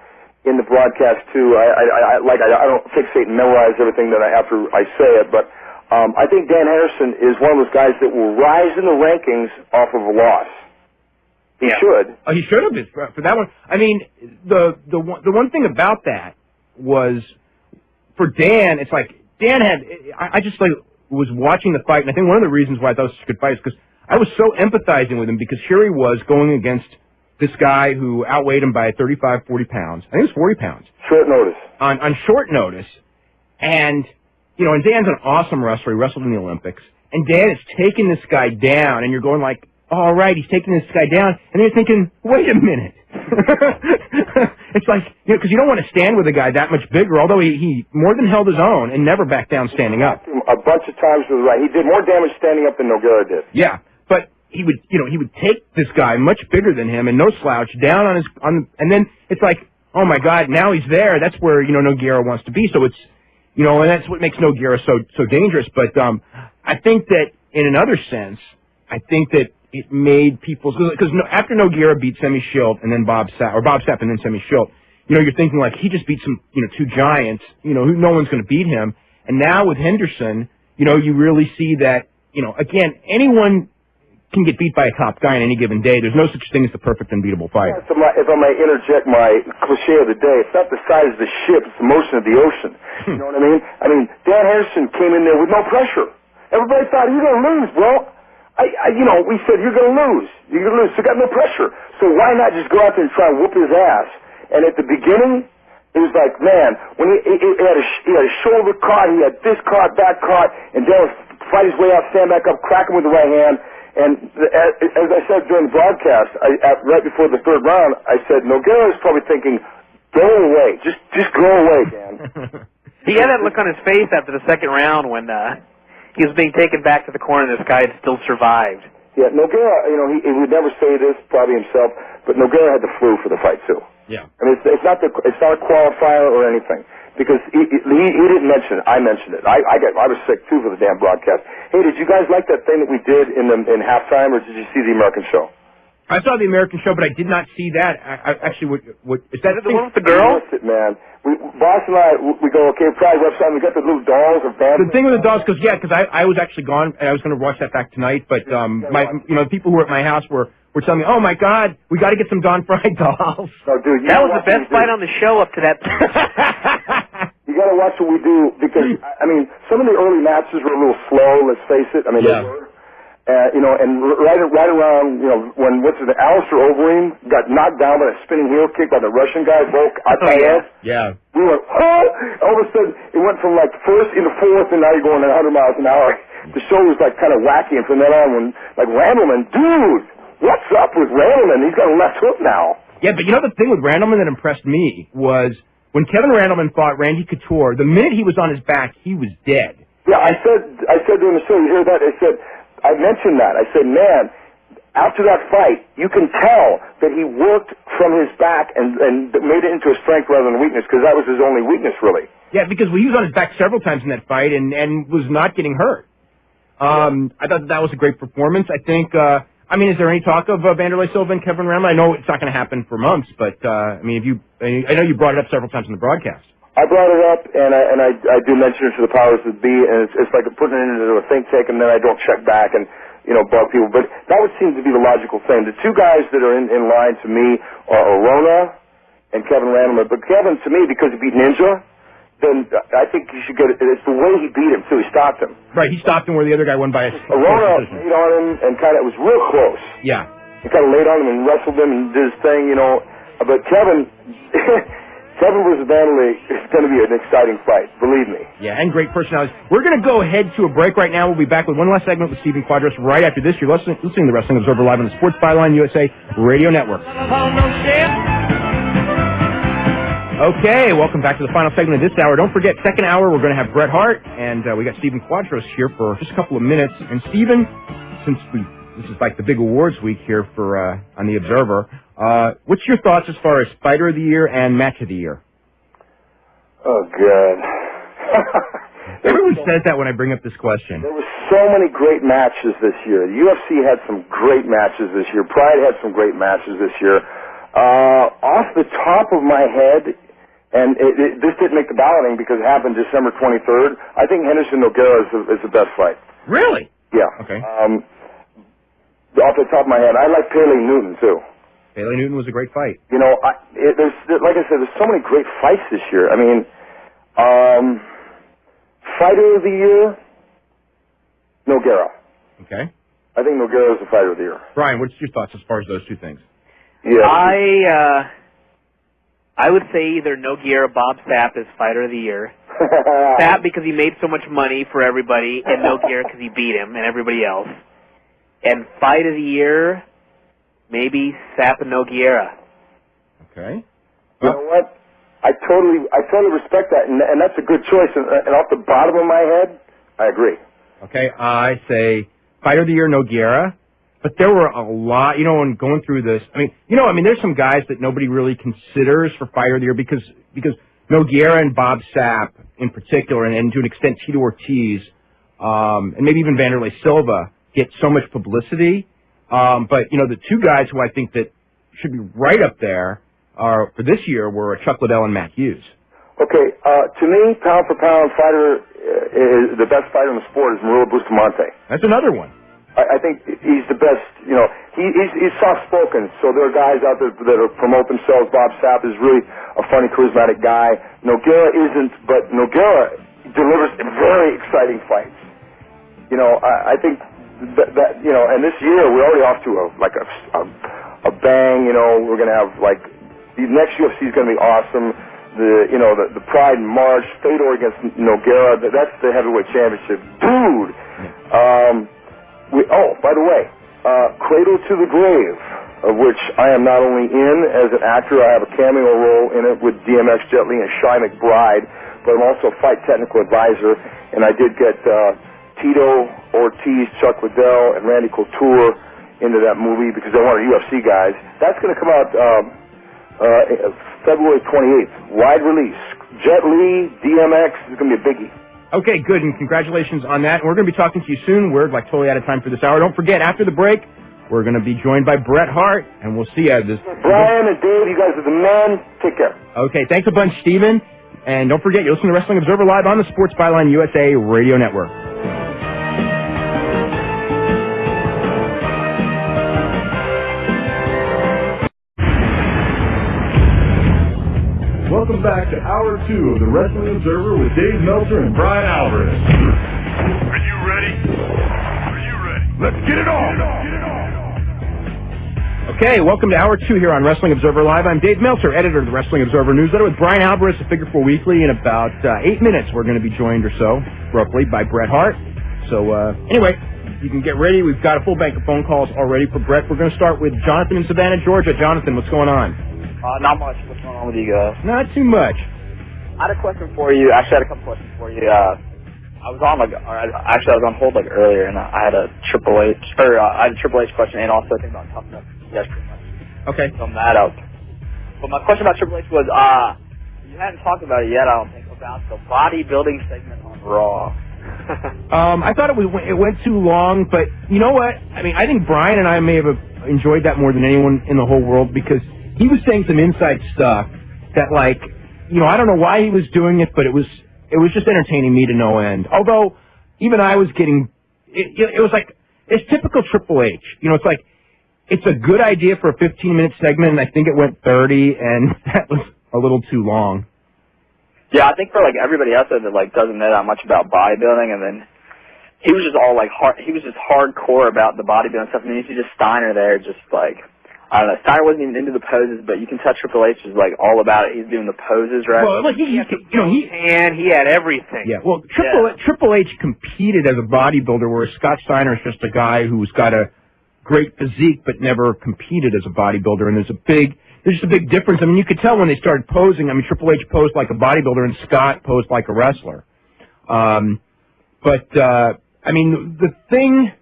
in the broadcast too. I don't fixate and memorize everything that after I say it, but I think Dan Henderson is one of those guys that will rise in the rankings off of a loss. He should. Oh, he should have been for that one. I mean, the one thing about that was for Dan. It's like Dan had. I just was watching the fight, and I think one of the reasons why I thought it was such a good fight is because I was so empathizing with him because here he was going against this guy who outweighed him by 35, 40 pounds. I think it was 40 pounds. Short notice. On short notice. And, and Dan's an awesome wrestler. He wrestled in the Olympics. And Dan is taking this guy down, and you're going like, all right, he's taking this guy down. And you're thinking, wait a minute. It's like, because you don't want to stand with a guy that much bigger, although he more than held his own and never backed down standing up. A bunch of times to the right. He did more damage standing up than Nogueira did. Yeah. But he would take this guy much bigger than him and no slouch down and then it's like, oh my God, now he's there. That's where, Nogueira wants to be. So it's, and that's what makes Nogueira so dangerous. But, I think that in another sense, I think that it made people, because after Nogueira beat Semi Schilt and then Bob Sapp and then Semi Schilt, you're thinking like he just beat some, 2 giants, who no one's going to beat him. And now with Henderson, you really see that, again, anyone can get beat by a top guy on any given day. There's no such thing as the perfect unbeatable fight. If I may interject my cliche of the day, it's not the size of the ship, it's the motion of the ocean. You know what I mean? I mean, Dan Henderson came in there with no pressure. Everybody thought, you're going to lose, bro. We said, you're going to lose. You're going to lose. So got no pressure. So why not just go out there and try and whoop his ass? And at the beginning, it was like, man, when he had a shoulder caught, he had this caught, that caught, and Dan would fight his way out, stand back up, crack him with the right hand. And as I said during the broadcast, right before the third round, I said, Nogueira is probably thinking, go away. Just go away, Dan. He had that look on his face after the second round when he was being taken back to the corner and this guy had still survived. Yeah, Nogueira, he would never say this, probably himself, but Nogueira had the flu for the fight, too. Yeah. I mean, it's not a qualifier or anything. Because he didn't mention it. I mentioned it. I was sick, too, for the damn broadcast. Hey, did you guys like that thing that we did in halftime, or did you see the American show? I saw the American show, but I did not see that. Actually, what is that the one with the girl? We missed it, man. Boss and I, we go, okay, Pride website, we got the little dolls of bands. The thing with the dolls, because I was actually gone, and I was going to watch that back tonight, but the people who were at my house were telling me, oh my God, we got to get some Don Fry dolls. No, dude, that was the best fight on the show up to that. You got to watch what we do because I mean, some of the early matches were a little slow. Let's face it. I mean, they were. And right around, when Alistair Overeem got knocked down by a spinning heel kick by the Russian guy, Volk Atayev. Yeah. We went, oh! All of a sudden, it went from like first into fourth, and now you're going at 100 miles an hour. The show was like kind of wacky, and from then on, when like Randleman, dude, what's up with Randleman? He's got a left hook now. Yeah, but the thing with Randleman that impressed me was when Kevin Randleman fought Randy Couture, the minute he was on his back, he was dead. Yeah, I said during the show, you hear that? I mentioned that. I said, man, after that fight, you can tell that he worked from his back and made it into a strength rather than a weakness, because that was his only weakness, really. Yeah, because he was on his back several times in that fight and was not getting hurt. I thought that was a great performance. I think, is there any talk of Vanderlei Silva and Kevin Randleman? I know it's not going to happen for months, but, I know you brought it up several times in the broadcast. I brought it up, and I do mention it to the powers that be, and it's like putting it into a think tank, and then I don't check back and, bug people. But that would seem to be the logical thing. The two guys that are in line to me are Arona and Kevin Randleman. But Kevin, to me, because he beat Ninja, then I think you should get it. It's the way he beat him, too. He stopped him. Right, he stopped him where the other guy won by a Arona laid on him, and it was real close. Yeah. He kind of laid on him and wrestled him and did his thing, But Kevin... Kevin versus Vanderlei is going to be an exciting fight, believe me. Yeah, and great personalities. We're going to go ahead to a break right now. We'll be back with one last segment with Stephen Quadros right after this. You're listening to the Wrestling Observer Live on the Sports Byline USA Radio Network. Okay, welcome back to the final segment of this hour. Don't forget, second hour, we're going to have Bret Hart, and we got Stephen Quadros here for just a couple of minutes. And Stephen, since this is like the big awards week here for on the Observer, what's your thoughts as far as Fighter of the Year and Match of the Year? Oh, God. Everyone says that when I bring up this question. There were so many great matches this year. The UFC had some great matches this year. Pride had some great matches this year. Off the top of my head, and this didn't make the balloting because it happened December 23rd, I think Henderson-Nogueira is the best fight. Really? Yeah. Okay. Off the top of my head, I like Pele Newton, too. Pele Newton was a great fight. There's like I said, there's so many great fights this year. I mean, Fighter of the Year, Nogueira. Okay. I think Nogueira is the Fighter of the Year. Brian, what's your thoughts as far as those two things? Yeah. I would say either Nogueira, Bob Sapp is Fighter of the Year. Sapp because he made so much money for everybody, and Nogueira because he beat him and everybody else. And Fight of the Year, maybe Sapp and Nogueira. Okay. You know what? I totally respect that, and that's a good choice. And off the bottom of my head, I agree. Okay, I say Fighter of the Year, Nogueira. But there were a lot, when going through this. There's some guys that nobody really considers for Fighter of the Year because Nogueira and Bob Sapp in particular, and to an extent Tito Ortiz, and maybe even Vanderlei Silva, get so much publicity. But, the two guys who I think that should be right up there for this year were Chuck Liddell and Matt Hughes. Okay, to me, pound for pound, fighter is the best fighter in the sport is Murilo Bustamante. That's another one. I think he's the best. You know, he's soft-spoken. So there are guys out there that promote themselves. Bob Sapp is really a funny, charismatic guy. Nogueira isn't, but Nogueira delivers very exciting fights. You know, I think that you know, and this year we're already off to a bang. You know, we're going to have like the next UFC is going to be awesome. The Pride in March, Fedor against Nogueira, that's the heavyweight championship. Dude! By the way, Cradle to the Grave, of which I am not only in as an actor, I have a cameo role in it with DMX, Jet Li, and Shy McBride, but I'm also a fight technical advisor, and I did get Tito Ortiz, Chuck Liddell, and Randy Couture into that movie because they wanted UFC guys. That's going to come out February 28th. Wide release. Jet Li, DMX, is going to be a biggie. Okay, good, and congratulations on that. We're going to be talking to you soon. We're like totally out of time for this hour. Don't forget, after the break, we're going to be joined by Bret Hart, and we'll see you. Brian and Dave, you guys are the men. Take care. Okay, thanks a bunch, Steven. And don't forget, you listen to Wrestling Observer Live on the Sports Byline USA Radio Network. Welcome back to Hour 2 of the Wrestling Observer with Dave Meltzer and Brian Alvarez. Are you ready? Are you ready? Let's get it on! Okay, welcome to Hour 2 here on Wrestling Observer Live. I'm Dave Meltzer, editor of the Wrestling Observer newsletter, with Brian Alvarez of Figure 4 Weekly. In about 8 minutes, we're going to be joined or so, roughly, by Bret Hart. So, anyway, you can get ready. We've got a full bank of phone calls already for Bret. We're going to start with Jonathan in Savannah, Georgia. Jonathan, what's going on? Not much. What's going on with you guys? Not too much. I had a question for you. Actually, I had a couple questions for you. I was on hold earlier, and I had a Triple H question, and also I think about tough enough. Yes, pretty much. Okay. Sum that up. But my question about Triple H was, you hadn't talked about it yet, I don't think, about the bodybuilding segment on Raw. I thought it went too long, but you know what? I mean, I think Brian and I may have enjoyed that more than anyone in the whole world, because he was saying some inside stuff that, like, you know, I don't know why he was doing it, but it was just entertaining me to no end. Although, even I was getting, it was like, it's typical Triple H. You know, it's like, it's a good idea for a 15-minute segment, and I think it went 30, and that was a little too long. Yeah, I think for, like, everybody else that, like, doesn't know that much about bodybuilding, and then he was just all, like, he was just hardcore about the bodybuilding stuff, and then you see just Steiner there just, like, I don't know. Steiner wasn't even into the poses, but you can tell Triple H is like all about it. He's doing the poses, right? Well, like he had everything. Yeah. Well, Triple H competed as a bodybuilder, whereas Scott Steiner is just a guy who's got a great physique but never competed as a bodybuilder. And there's just a big difference. I mean, you could tell when they started posing. I mean, Triple H posed like a bodybuilder, and Scott posed like a wrestler. I mean, the thing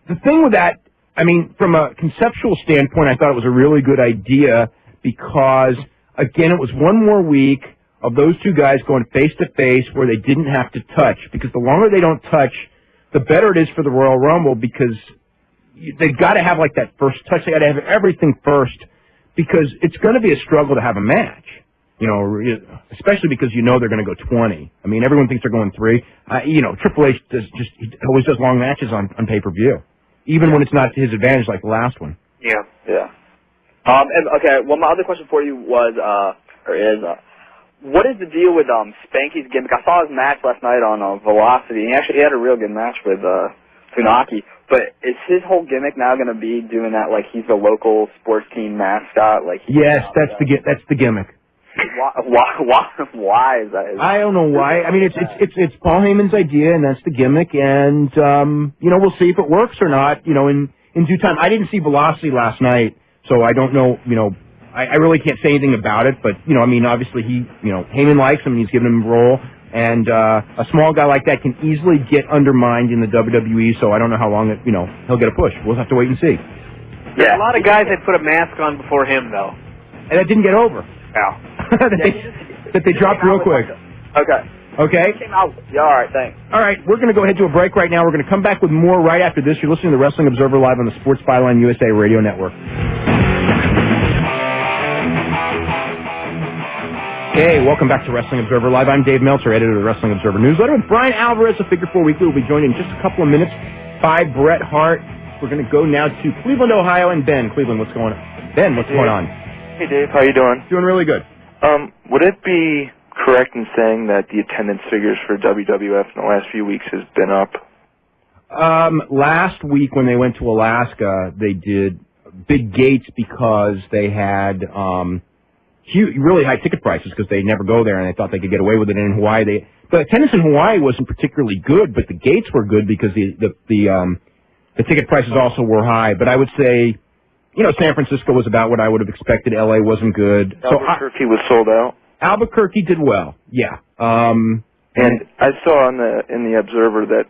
with that. I mean, from a conceptual standpoint, I thought it was a really good idea because, again, it was one more week of those two guys going face-to-face where they didn't have to touch, because the longer they don't touch, the better it is for the Royal Rumble, because they've got to have, like, that first touch. They got to have everything first, because it's going to be a struggle to have a match, you know, especially because you know they're going to go 20. I mean, everyone thinks they're going 3. You know, Triple H he always does long matches on pay-per-view. Even when it's not to his advantage, like the last one. Yeah. Okay. Well, my other question for you was, what is the deal with Spanky's gimmick? I saw his match last night on Velocity, and he had a real good match with Funaki. But is his whole gimmick now going to be doing that, like he's the local sports team mascot? Like yes, that's the gimmick. Why is that? I don't know why. I mean, it's Paul Heyman's idea, and that's the gimmick. And you know, we'll see if it works or not. You know, in due time. I didn't see Velocity last night, so I don't know. You know, I really can't say anything about it. But you know, I mean, obviously Heyman likes him, and he's given him a role. And a small guy like that can easily get undermined in the WWE. So I don't know how long he'll get a push. We'll have to wait and see. Yeah, a lot of guys had put a mask on before him, though, and that didn't get over. Yeah. that they dropped real quick. Okay? Yeah, all right, thanks. All right, we're going to go ahead to a break right now. We're going to come back with more right after this. You're listening to the Wrestling Observer Live on the Sports Byline USA Radio Network. Hey, welcome back to Wrestling Observer Live. I'm Dave Meltzer, editor of the Wrestling Observer newsletter, with Brian Alvarez of Figure 4 Weekly. Will be joined in just a couple of minutes by Bret Hart. We're going to go now to Cleveland, Ohio, and Ben. Cleveland, what's going on? Ben, what's going on? Hey, Dave. How you doing? Doing really good. Would it be correct in saying that the attendance figures for WWF in the last few weeks has been up? Last week when they went to Alaska, they did big gates because they had really high ticket prices because they never go there and they thought they could get away with it. And in Hawaii, the attendance in Hawaii wasn't particularly good, but the gates were good because the ticket prices also were high. But I would say, San Francisco was about what I would have expected. LA wasn't good. Albuquerque was sold out. Albuquerque did well, yeah. And I saw in the Observer that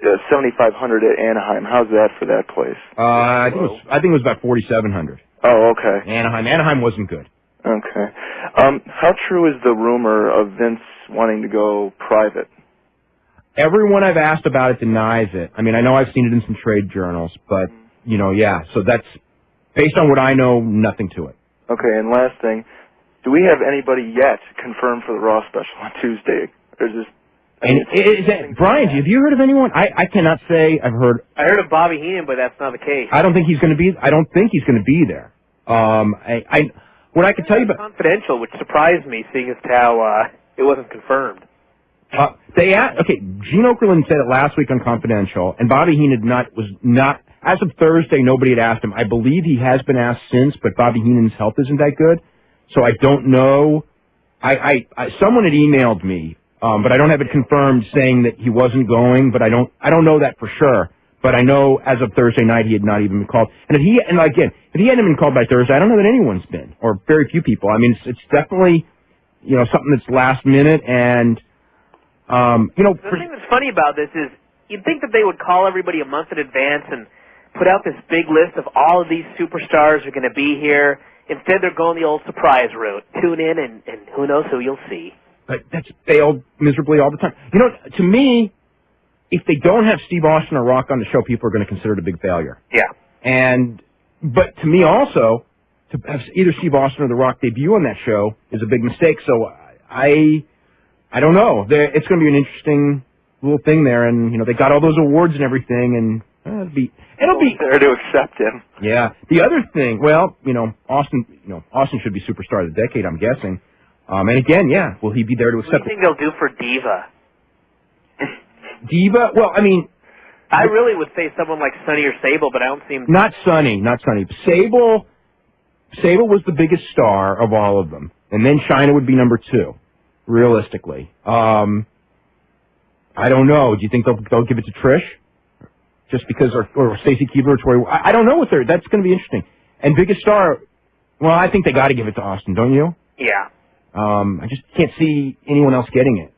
7,500 at Anaheim. How's that for that place? I think it was about 4,700. Oh, okay. Anaheim wasn't good. Okay. How true is the rumor of Vince wanting to go private? Everyone I've asked about it denies it. I mean, I know I've seen it in some trade journals, but, yeah. So that's, based on what I know, nothing to it. Okay, and last thing, do we have anybody yet confirmed for the Raw special on Tuesday? Or is this... Brian, have you heard of anyone? I cannot say I've heard... I heard of Bobby Heenan, but that's not the case. I don't think he's going to be there. What I can tell you about... Confidential, which surprised me, seeing as how it wasn't confirmed. Gene Okerlund said it last week on Confidential, and Bobby Heenan was not, as of Thursday, nobody had asked him. I believe he has been asked since, but Bobby Heenan's health isn't that good, so I don't know. Someone had emailed me, but I don't have it confirmed saying that he wasn't going, but I don't know that for sure. But I know as of Thursday night he had not even been called. And if he hadn't been called by Thursday, I don't know that anyone's been, or very few people. I mean, it's definitely, something that's last minute and, The thing that's funny about this is you'd think that they would call everybody a month in advance and put out this big list of all of these superstars are going to be here. Instead, they're going the old surprise route. Tune in and who knows who you'll see. But that's failed miserably all the time. To me, if they don't have Steve Austin or Rock on the show, people are going to consider it a big failure. Yeah. But to me also, to have either Steve Austin or The Rock debut on that show is a big mistake. So I don't know. It's going to be an interesting little thing there, and they got all those awards and everything, and it'll be there to accept him. Yeah. The other thing, Austin should be superstar of the decade, I'm guessing. And again, will he be there to accept? What do you think they'll do for Diva? Diva? Well, I mean, I really would say someone like Sonny or Sable, but I don't see him. Not Sonny. Sable was the biggest star of all of them, and then Chyna would be number 2, realistically. I don't know. Do you think they'll give it to Trish? Just because, or Stacy Keibler or Tori? I don't know that's going to be interesting. And biggest star, well, I think they got to give it to Austin, don't you? Yeah. I just can't see anyone else getting it.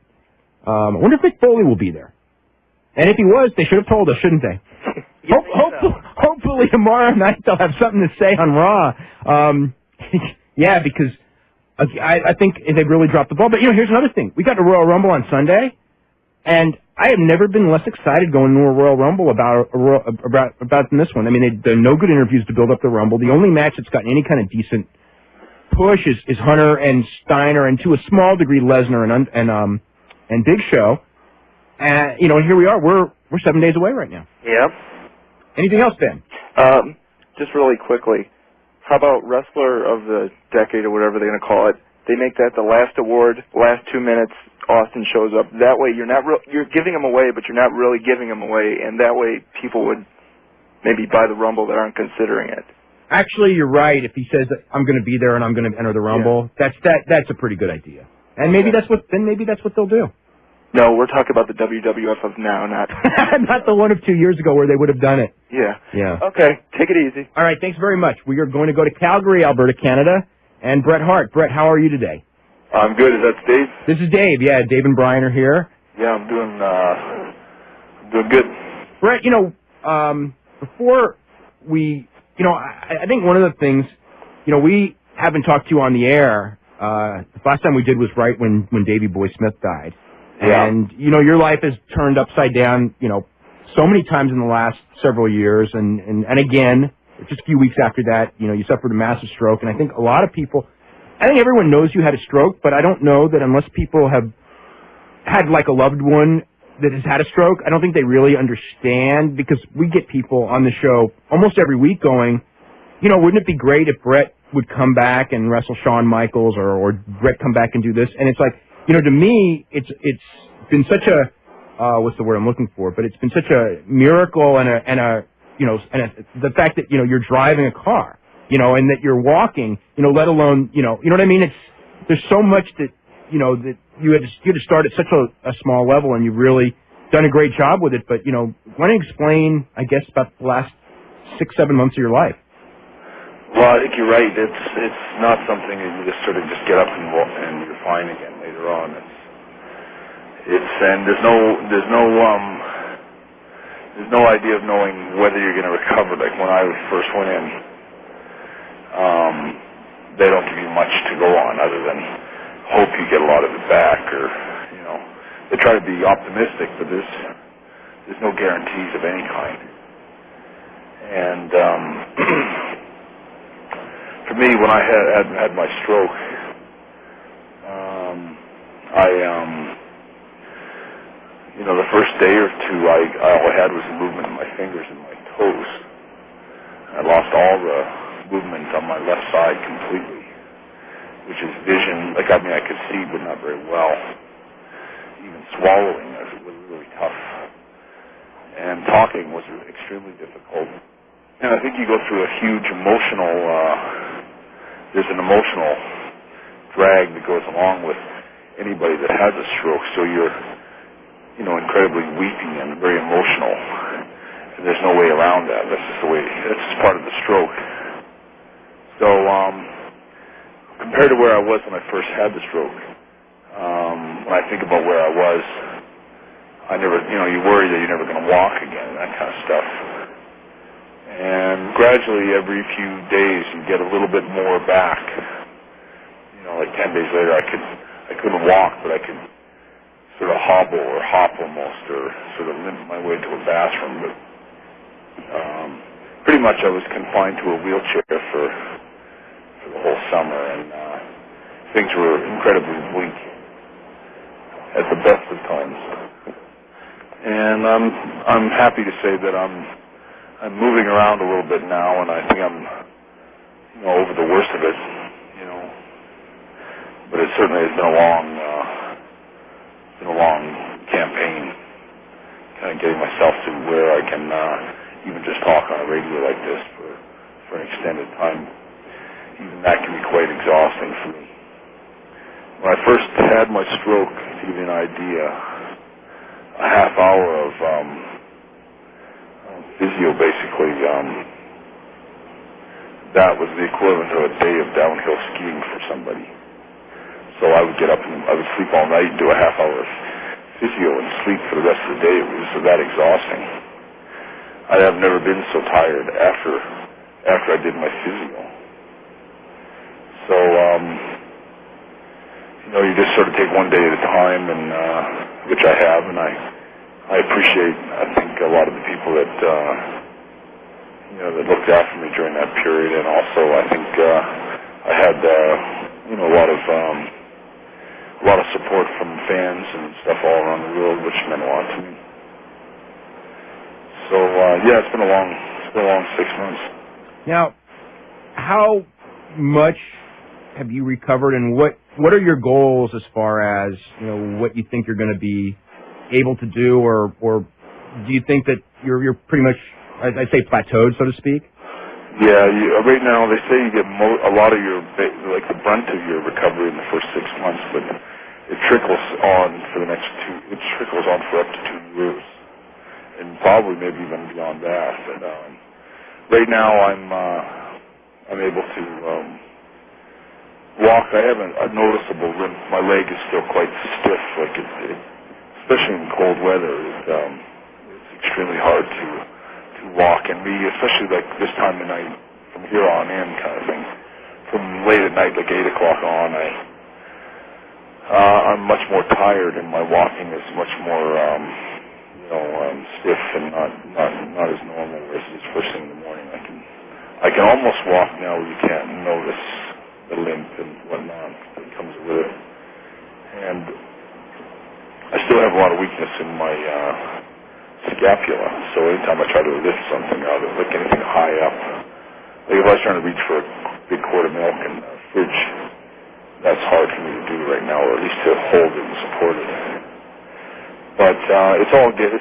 I wonder if Mick Foley will be there. And if he was, they should have told us, shouldn't they? Hopefully tomorrow night they'll have something to say on Raw. Because I think they really dropped the ball. But, here's another thing. We got the Royal Rumble on Sunday, and I have never been less excited going to a Royal Rumble about than this one. I mean, there are no good interviews to build up the Rumble. The only match that's gotten any kind of decent push is Hunter and Steiner, and to a small degree Lesnar and Big Show. And here we are. We're 7 days away right now. Yep. Anything else, Ben? Just really quickly, how about Wrestler of the Decade or whatever they're going to call it? They make that the last award, last 2 minutes, Austin shows up. That way you're giving him away, but you're not really giving him away, and that way people would maybe buy the Rumble that aren't considering it. Actually, you're right. If he says that I'm going to be there and I'm going to enter the Rumble, that's a pretty good idea. And maybe that's what they'll do. No, we're talking about the WWF of now, not not the one of 2 years ago where they would have done it. Yeah. Okay, take it easy. All right, thanks very much. We are going to go to Calgary, Alberta, Canada, and Bret Hart. Bret, how are you today? I'm good. Is that Dave? This is Dave. Yeah, Dave and Brian are here. Yeah, I'm doing good. Bret, before we, I think one of the things, we haven't talked to you on the air. The last time we did was right when Davey Boy Smith died. Yeah. And, your life has turned upside down, so many times in the last several years. And again, just a few weeks after that, you suffered a massive stroke. And I think I think everyone knows you had a stroke, but I don't know that unless people have had like a loved one that has had a stroke, I don't think they really understand, because we get people on the show almost every week going, wouldn't it be great if Bret would come back and wrestle Shawn Michaels, or Bret come back and do this? And it's like, to me, it's been such a what's the word I'm looking for? But it's been such a miracle and the fact that you're driving a car, and that you're walking, let alone you know what I mean? There's so much that that you had to start at such a small level, and you've really done a great job with it. But why don't you explain, I guess, about the last 6-7 months of your life? Well, I think you're right. It's not something that you just sort of just get up and walk and you're fine again later on. And there's no idea of knowing whether you're going to recover. Like when I first went in, they don't give you much to go on other than hope you get a lot of it back, or they try to be optimistic, but there's no guarantees of any kind. And for me, when I had my stroke, the first day or two, all I had was a movement in my fingers and my toes. I lost all the movement on my left side completely, which is vision. I could see, but not very well. Even swallowing was really tough, and talking was extremely difficult. And I think you go through a huge emotional. There's an emotional drag that goes along with anybody that has a stroke. So you're, incredibly weepy and very emotional, and there's no way around that. That's just the way. That's just part of the stroke. So, compared to where I was when I first had the stroke, when I think about where I was, I never, you worry that you're never going to walk again, that kind of stuff. And gradually, every few days, you get a little bit more back. Like 10 days later, I couldn't walk, but I could sort of hobble or hop almost, or sort of limp my way to a bathroom. But pretty much I was confined to a wheelchair for the whole summer, and things were incredibly bleak at the best of times. And I'm happy to say that I'm moving around a little bit now, and I think I'm over the worst of it. But it certainly has been a long campaign, kind of getting myself to where I can even just talk on a radio like this for an extended time. Even that can be quite exhausting for me. When I first had my stroke, to give you an idea, a half hour of physio, basically, that was the equivalent of a day of downhill skiing for somebody. So I would get up and I would sleep all night and do a half hour of physio and sleep for the rest of the day. It was that exhausting. I have never been so tired after I did my physio. So, you just sort of take one day at a time, and which I have, and I appreciate, I think, a lot of the people that that looked after me during that period, and also I think I had a lot of support from fans and stuff all around the world, which meant a lot to me. So it's been a long 6 months. Now, how much have you recovered, and what are your goals as far as what you think you're going to be able to do, or do you think that you're pretty much, I'd say, plateaued, so to speak? Yeah, right now they say you get a lot of your, like the brunt of your recovery in the first 6 months, but it trickles on for the next it trickles on for up to 2 years, and probably maybe even beyond that. But right now I'm able to walk. I have a noticeable limp. My leg is still quite stiff, like especially in cold weather. It's extremely hard to walk, and especially like this time of night, from here on in, kind of thing. From late at night, like 8 o'clock on, I'm much more tired, and my walking is much more, stiff and not as normal as it is first thing in the morning. I can almost walk now where you can't notice the limp and whatnot that comes with it. And I still have a lot of weakness in my scapula, so anytime I try to lift something out of like anything high up, like if I was trying to reach for a big quart of milk in the fridge, that's hard for me to do right now, or at least to hold it and support it. But it's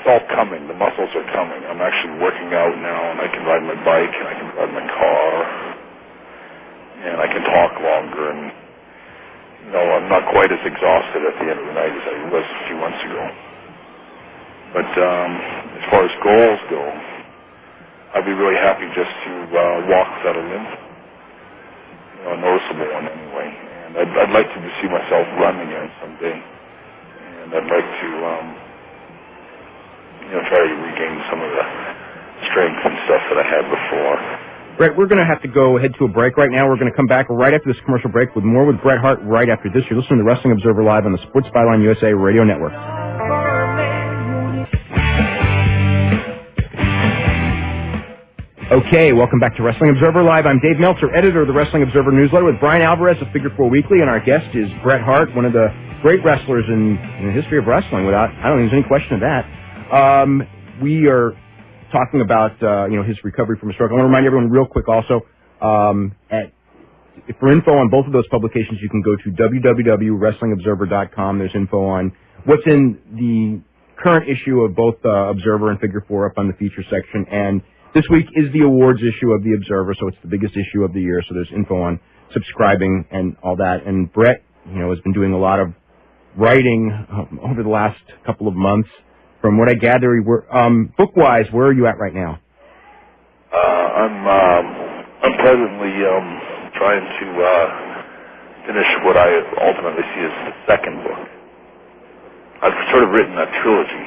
all coming. The muscles are coming. I'm actually working out now, and I can ride my bike, and I can drive my car, and I can talk longer, and you know, I'm not quite as exhausted at the end of the night as I was a few months ago. But as far as goals go, I'd be really happy just to walk without a limp, you know, a noticeable one anyway. And I'd like to see myself run again someday, and I'd like to, you know, try to regain some of the strength and stuff that I had before. Bret, we're going to have to go ahead to a break right now. We're going to come back right after this commercial break with more with Bret Hart right after this. You're listening to Wrestling Observer Live on the Sports Byline USA Radio Network. Okay, welcome back to Wrestling Observer Live. I'm Dave Meltzer, editor of the Wrestling Observer newsletter, with Brian Alvarez of Figure 4 Weekly, and our guest is Bret Hart, one of the great wrestlers in the history of wrestling. I don't think there's any question of that. We are talking about his recovery from a stroke. I want to remind everyone real quick also, for info on both of those publications, you can go to www.wrestlingobserver.com. There's info on what's in the current issue of both Observer and Figure 4 up on the feature section, and this week is the awards issue of the Observer, so it's the biggest issue of the year, so there's info on subscribing and all that. And Bret, has been doing a lot of writing over the last couple of months. From what I gather, book-wise, where are you at right now? I'm presently trying to finish what I ultimately see as the second book. I've sort of written a trilogy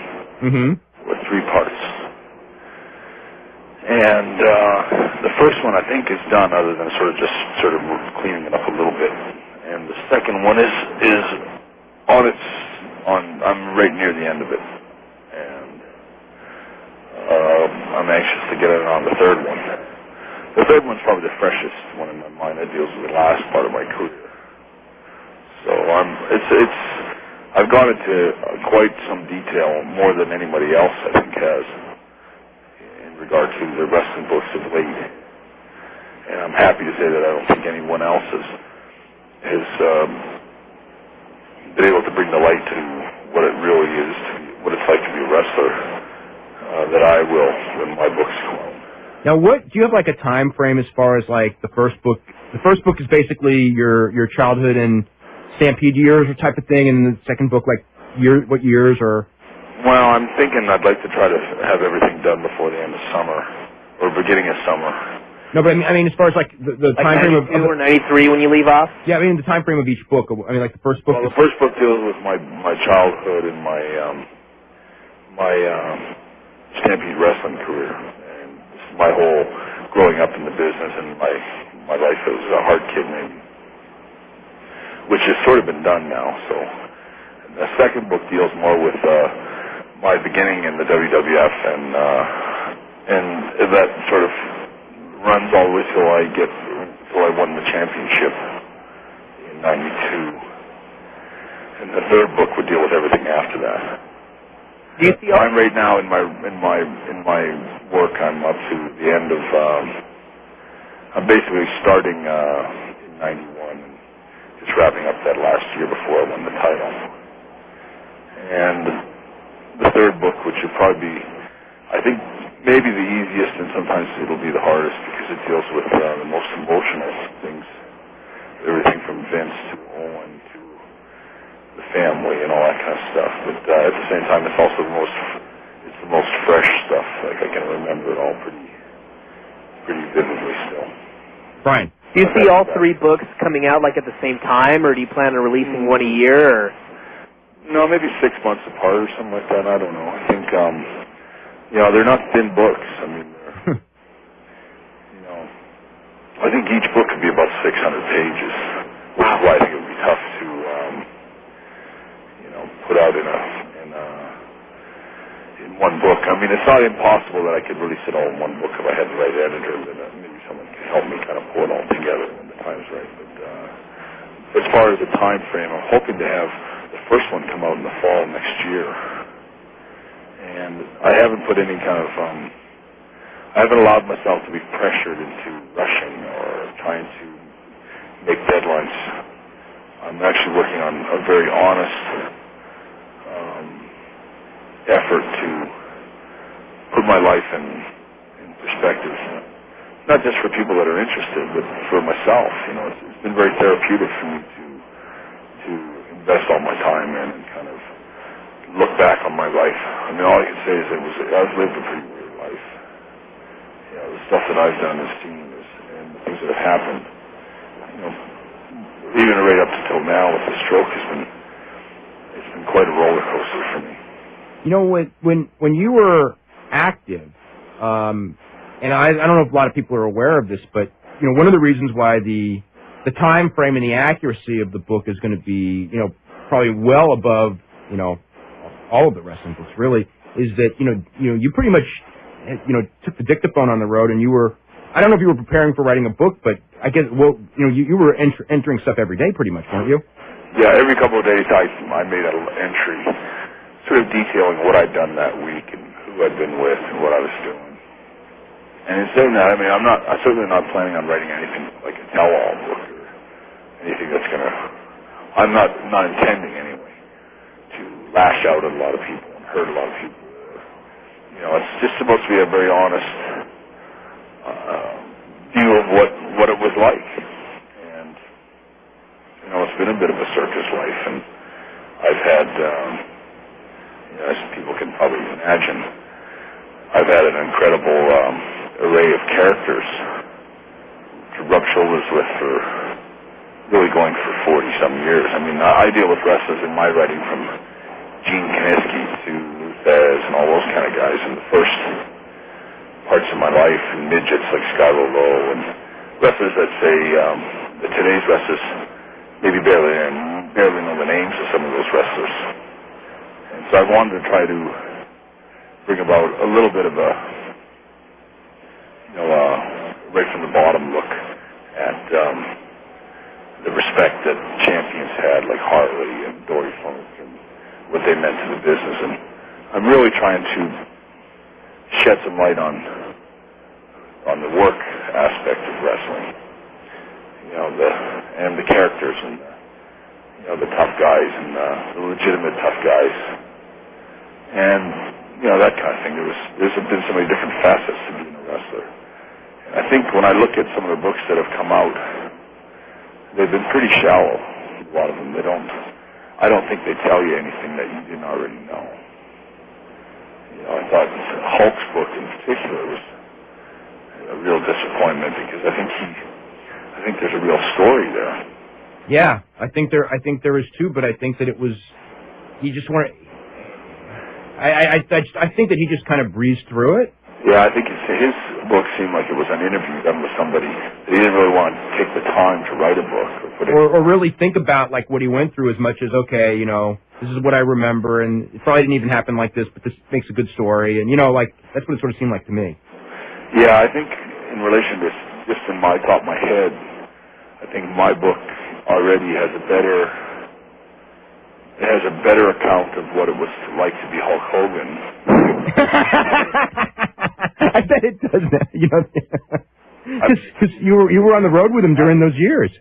with 3 parts. And the first one, I think, is done, other than sort of cleaning it up a little bit. And the second one is I'm right near the end of it. And I'm anxious to get it on the third one. The third one's probably the freshest one in my mind. That deals with the last part of my career. So I've gone into quite some detail, more than anybody else, I think, has, in regard to the wrestling books of late. And I'm happy to say that I don't think anyone else has been able to bring the light to what it really is, what it's like to be a wrestler, that I will when my books come out. Now, do you have like a time frame as far as like the first book? The first book is basically your childhood and Stampede years or type of thing, and the second book, like what years or? Well, I'm thinking I'd like to try to have everything done before the end of summer or beginning of summer. No, but I mean, as far as like the time frame of 92 or 93 when you leave off. Yeah, I mean the time frame of each book. I mean, like the first book. Well, the first book deals with my childhood and my Stampede wrestling career, and my whole growing up in the business and my life as a Hart kid, maybe, which has sort of been done now. So the second book deals more with my beginning in the WWF, and that sort of runs all the way till I won the championship in '92. And the third book would deal with everything after that. Do you see? I'm right now in my work. I'm up to the end of. I'm basically starting in '91 and just wrapping up that last year before I won the title. And the third book, which would probably be, I think, maybe the easiest, and sometimes it'll be the hardest because it deals with the most emotional things, everything from Vince to Owen to the family and all that kind of stuff. But at the same time, it's also the most fresh stuff. Like I can remember it all pretty vividly still. Brian, do you see all 3 books coming out like at the same time, or do you plan on releasing one a year? Or? No, maybe 6 months apart or something like that. I don't know. I think. They're not thin books. I mean, I think each book could be about 600 pages, which is why I think it would be tough to, put out in one book. I mean, it's not impossible that I could release it all in one book if I had the right editor, then maybe someone could help me kind of pull it all together when the time's right. But as far as the time frame, I'm hoping to have the first one come out in the fall next year. And I haven't put any kind of, I haven't allowed myself to be pressured into rushing or trying to make deadlines. I'm actually working on a very honest effort to put my life in perspective, not just for people that are interested, but for myself. You know, it's been very therapeutic for me to invest all my time in and kind of look back on my life. I mean, all I can say is I've lived a pretty weird life. You know, the stuff that I've done as seen and the things that have happened. You know, even right up until now with the stroke it's been quite a roller coaster for me. You know, when you were active, and I don't know if a lot of people are aware of this, but you know, one of the reasons why the time frame and the accuracy of the book is going to be, you know, probably well above, you know, all of the wrestling books really, is that you pretty much, you know, took the dictaphone on the road, and you were, I don't know if you were preparing for writing a book, but I guess, well, you know, you were entering stuff every day pretty much, weren't you? Yeah, every couple of days I made an entry sort of detailing what I'd done that week and who I'd been with and what I was doing. And in saying that, I mean, I'm certainly not planning on writing anything like a tell-all book or anything that's going to, I'm not intending anyway to lash out at a lot of people and hurt a lot of people. You know, it's just supposed to be a very honest view of what it was like. And, you know, it's been a bit of a circus life, and I've had, as people can probably imagine, I've had an incredible array of characters to rub shoulders with for really going for 40-some years. I mean, I deal with wrestlers in my writing from Gene Kiniski to Luthez and all those kind of guys in the first parts of my life, and midgets like Skylar Low, and wrestlers that say that today's wrestlers maybe barely know the names of some of those wrestlers. And so I wanted to try to bring about a little bit of a, you know, right from the bottom look at the respect that champions had, like Hartley and Dory Funk, and what they meant to the business. And I'm really trying to shed some light on the work aspect of wrestling, you know, and the characters and you know, the tough guys and the legitimate tough guys, and you know, that kind of thing. There's been so many different facets to being a wrestler. And I think when I look at some of the books that have come out, they've been pretty shallow. A lot of them. I don't think they tell you anything that you didn't already know. You know, I thought Hulk's book in particular was a real disappointment because I think there's a real story there. Yeah, I think there is too, but I think that it was, he just wanted, I think that he just kind of breezed through it. Yeah, I think his book seemed like it was an interview done with somebody. He didn't really want to take the time to write a book. Or really think about like what he went through as much as, okay, you know, this is what I remember, and it probably didn't even happen like this, but this makes a good story. And, you know, like, that's what it sort of seemed like to me. Yeah, I think in relation to just in my top of my head, I think my book already has a better account of what it was like to be Hulk Hogan. I bet it does that, you know, because you were on the road with him during those years.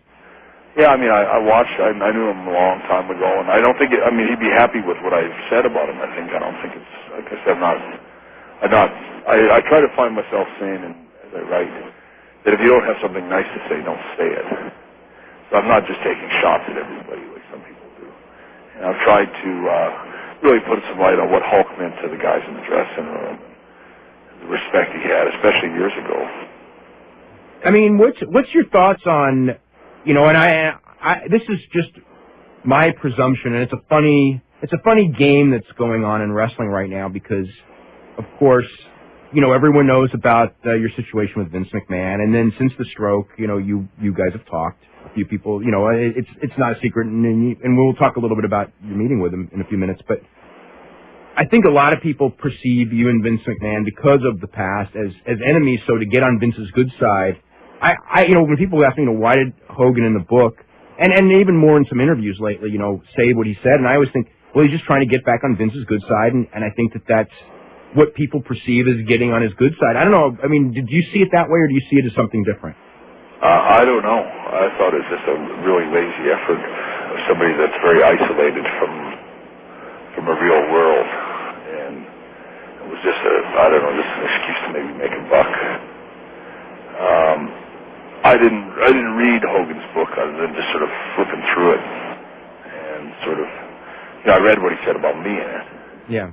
Yeah, I mean, I knew him a long time ago, and I don't think he'd be happy with what I've said about him. I don't think it's, like I said, I try to find myself saying, as I write, that if you don't have something nice to say, don't say it. So I'm not just taking shots at everybody like some people do. And I've tried to really put some light on what Hulk meant to the guys in the dressing room, and the respect he had, especially years ago. I mean, what's your thoughts on, you know, and I this is just my presumption, and it's a funny game that's going on in wrestling right now because, of course, you know, everyone knows about your situation with Vince McMahon, and then since the stroke, you know, you guys have talked. A few people, you know, it's not a secret, and we'll talk a little bit about your meeting with him in a few minutes. But I think a lot of people perceive you and Vince McMahon because of the past as enemies. So to get on Vince's good side, I you know, when people ask me, you know, why did Hogan in the book, and even more in some interviews lately, say what he said, and I always think, well, he's just trying to get back on Vince's good side, and I think that's what people perceive as getting on his good side. I don't know. I mean, did you see it that way, or do you see it as something different? I don't know. I thought it was just a really lazy effort of somebody that's very isolated from a real world, and it was just just an excuse to maybe make a buck. I didn't read Hogan's book other than just sort of flipping through it, and sort of, I read what he said about me in it. Yeah.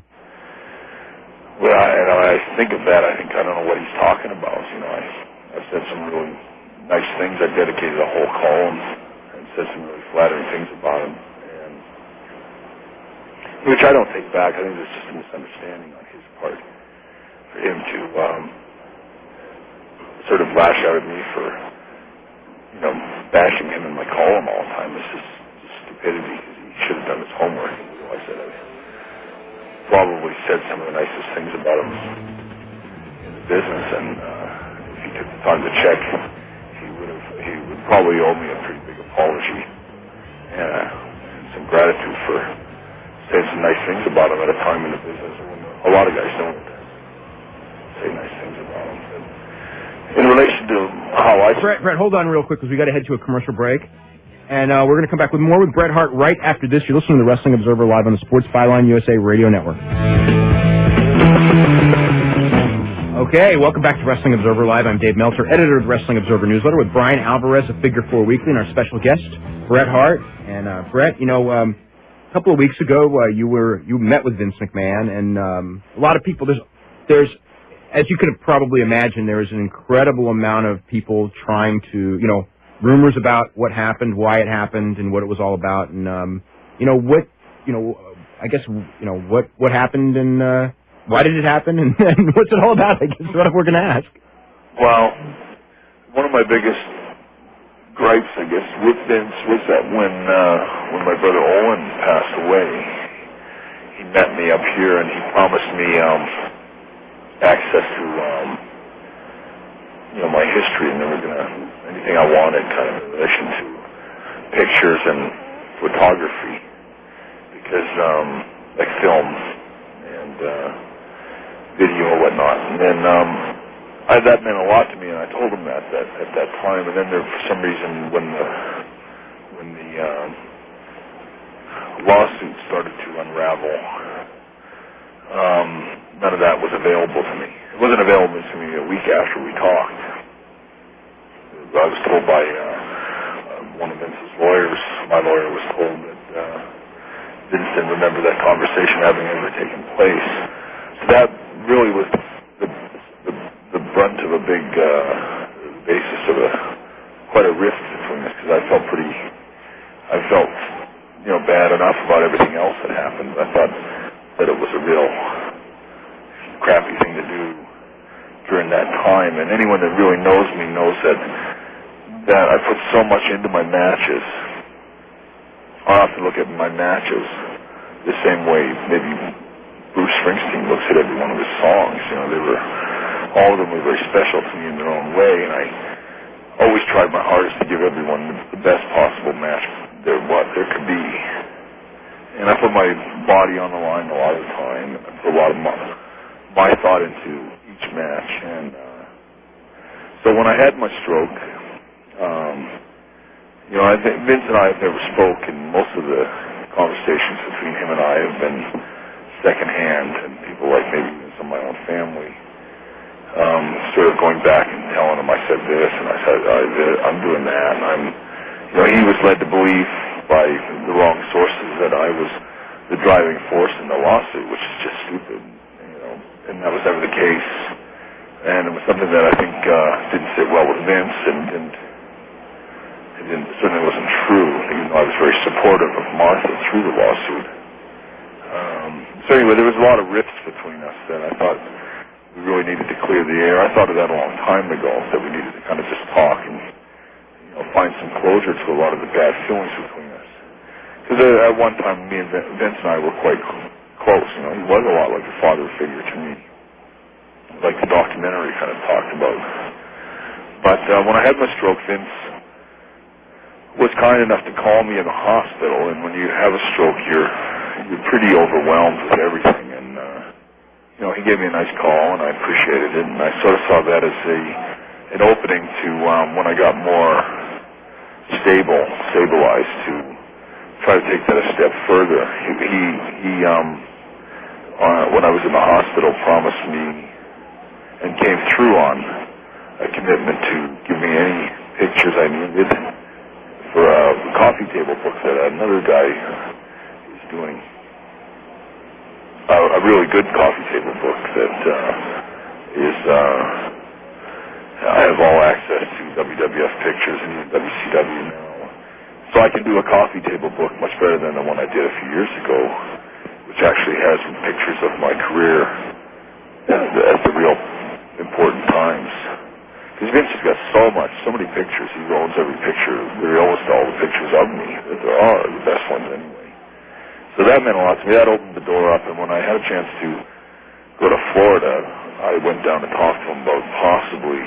Well, I think of that. I don't know what he's talking about. I've said some really nice things. I dedicated a whole column and said some really flattering things about him, and which I don't take back. I think it's just a misunderstanding on his part for him to sort of lash out at me for bashing him in my column all the time. It's just stupidity, because he should have done his homework and realized that I probably said some of the nicest things about him in the business, and if he took the time to check, he would probably owe me a pretty big apology and some gratitude for saying some nice things about him at a time in the business when a lot of guys don't say nice things about him. But in relation to how Bret, hold on real quick, because we got to head to a commercial break. And we're going to come back with more with Bret Hart right after this. You're listening to the Wrestling Observer live on the Sports Byline USA Radio Network. Okay, welcome back to Wrestling Observer Live. I'm Dave Meltzer, editor of the Wrestling Observer newsletter, with Brian Alvarez of Figure 4 Weekly, and our special guest, Bret Hart. And Bret, a couple of weeks ago, you met with Vince McMahon, and a lot of people. There's, as you could probably imagine, there is an incredible amount of people trying to, rumors about what happened, why it happened, and what it was all about, and what happened, and why did it happen, and what's it all about? I guess is what we're going to ask. Well, one of my biggest gripes, I guess, with Vince was that when my brother Owen passed away, he met me up here and he promised me access to my history, and they were gonna anything I wanted, kind of in relation to pictures and photography, because like film and video or whatnot. And then that meant a lot to me, and I told him that at that time. And then for some reason, when the lawsuit started to unravel, none of that was available to me. It wasn't available to me a week after we talked. I was told by one of Vince's lawyers, my lawyer was told that Vince didn't remember that conversation having ever taken place. So that really was the brunt of a big basis of quite a rift between us, because I felt bad enough about everything else that happened. I thought that it was a real crappy thing to do during that time, and anyone that really knows me knows that I put so much into my matches. I often look at my matches the same way maybe Bruce Springsteen looks at every one of his songs. All of them were very special to me in their own way, and I always tried my hardest to give everyone the best possible match there could be. And I put my body on the line a lot of the time, and I put a lot of my thought into each match. And so when I had my stroke, I think Vince and I have never spoken. Most of the conversations between him and I have been secondhand, and people like maybe even some of my own family sort of going back and telling him I said this and I said I'm doing that, and he was led to believe by the wrong sources that I was the driving force in the lawsuit, which is just stupid, and that was never the case, and it was something that I think didn't sit well with Vince, and certainly wasn't true, even though I was very supportive of Martha through the lawsuit. So anyway, there was a lot of rifts between us that I thought we really needed to clear the air. I thought of that a long time ago, that we needed to kind of just talk and find some closure to a lot of the bad feelings between us. Because at one time, me and Vince and I were quite close. He was a lot like a father figure to me, like the documentary kind of talked about. But when I had my stroke, Vince was kind enough to call me in the hospital. And when you have a stroke, you're pretty overwhelmed with everything. And he gave me a nice call, and I appreciated it. And I sort of saw that as an opening to when I got more stabilized, to try to take that a step further. He when I was in the hospital, promised me and came through on a commitment to give me any pictures I needed for a coffee table book that another guy is doing. A really good coffee table book that is, I have all access to WWF pictures and even WCW now. So I can do a coffee table book much better than the one I did a few years ago, which actually has some pictures of my career at the real important times. Because Vince has got so many pictures. He owns every picture, really almost all the pictures of me that there are, the best ones anyway. So that meant a lot to me. That opened the door up, and when I had a chance to go to Florida, I went down and talked to him about possibly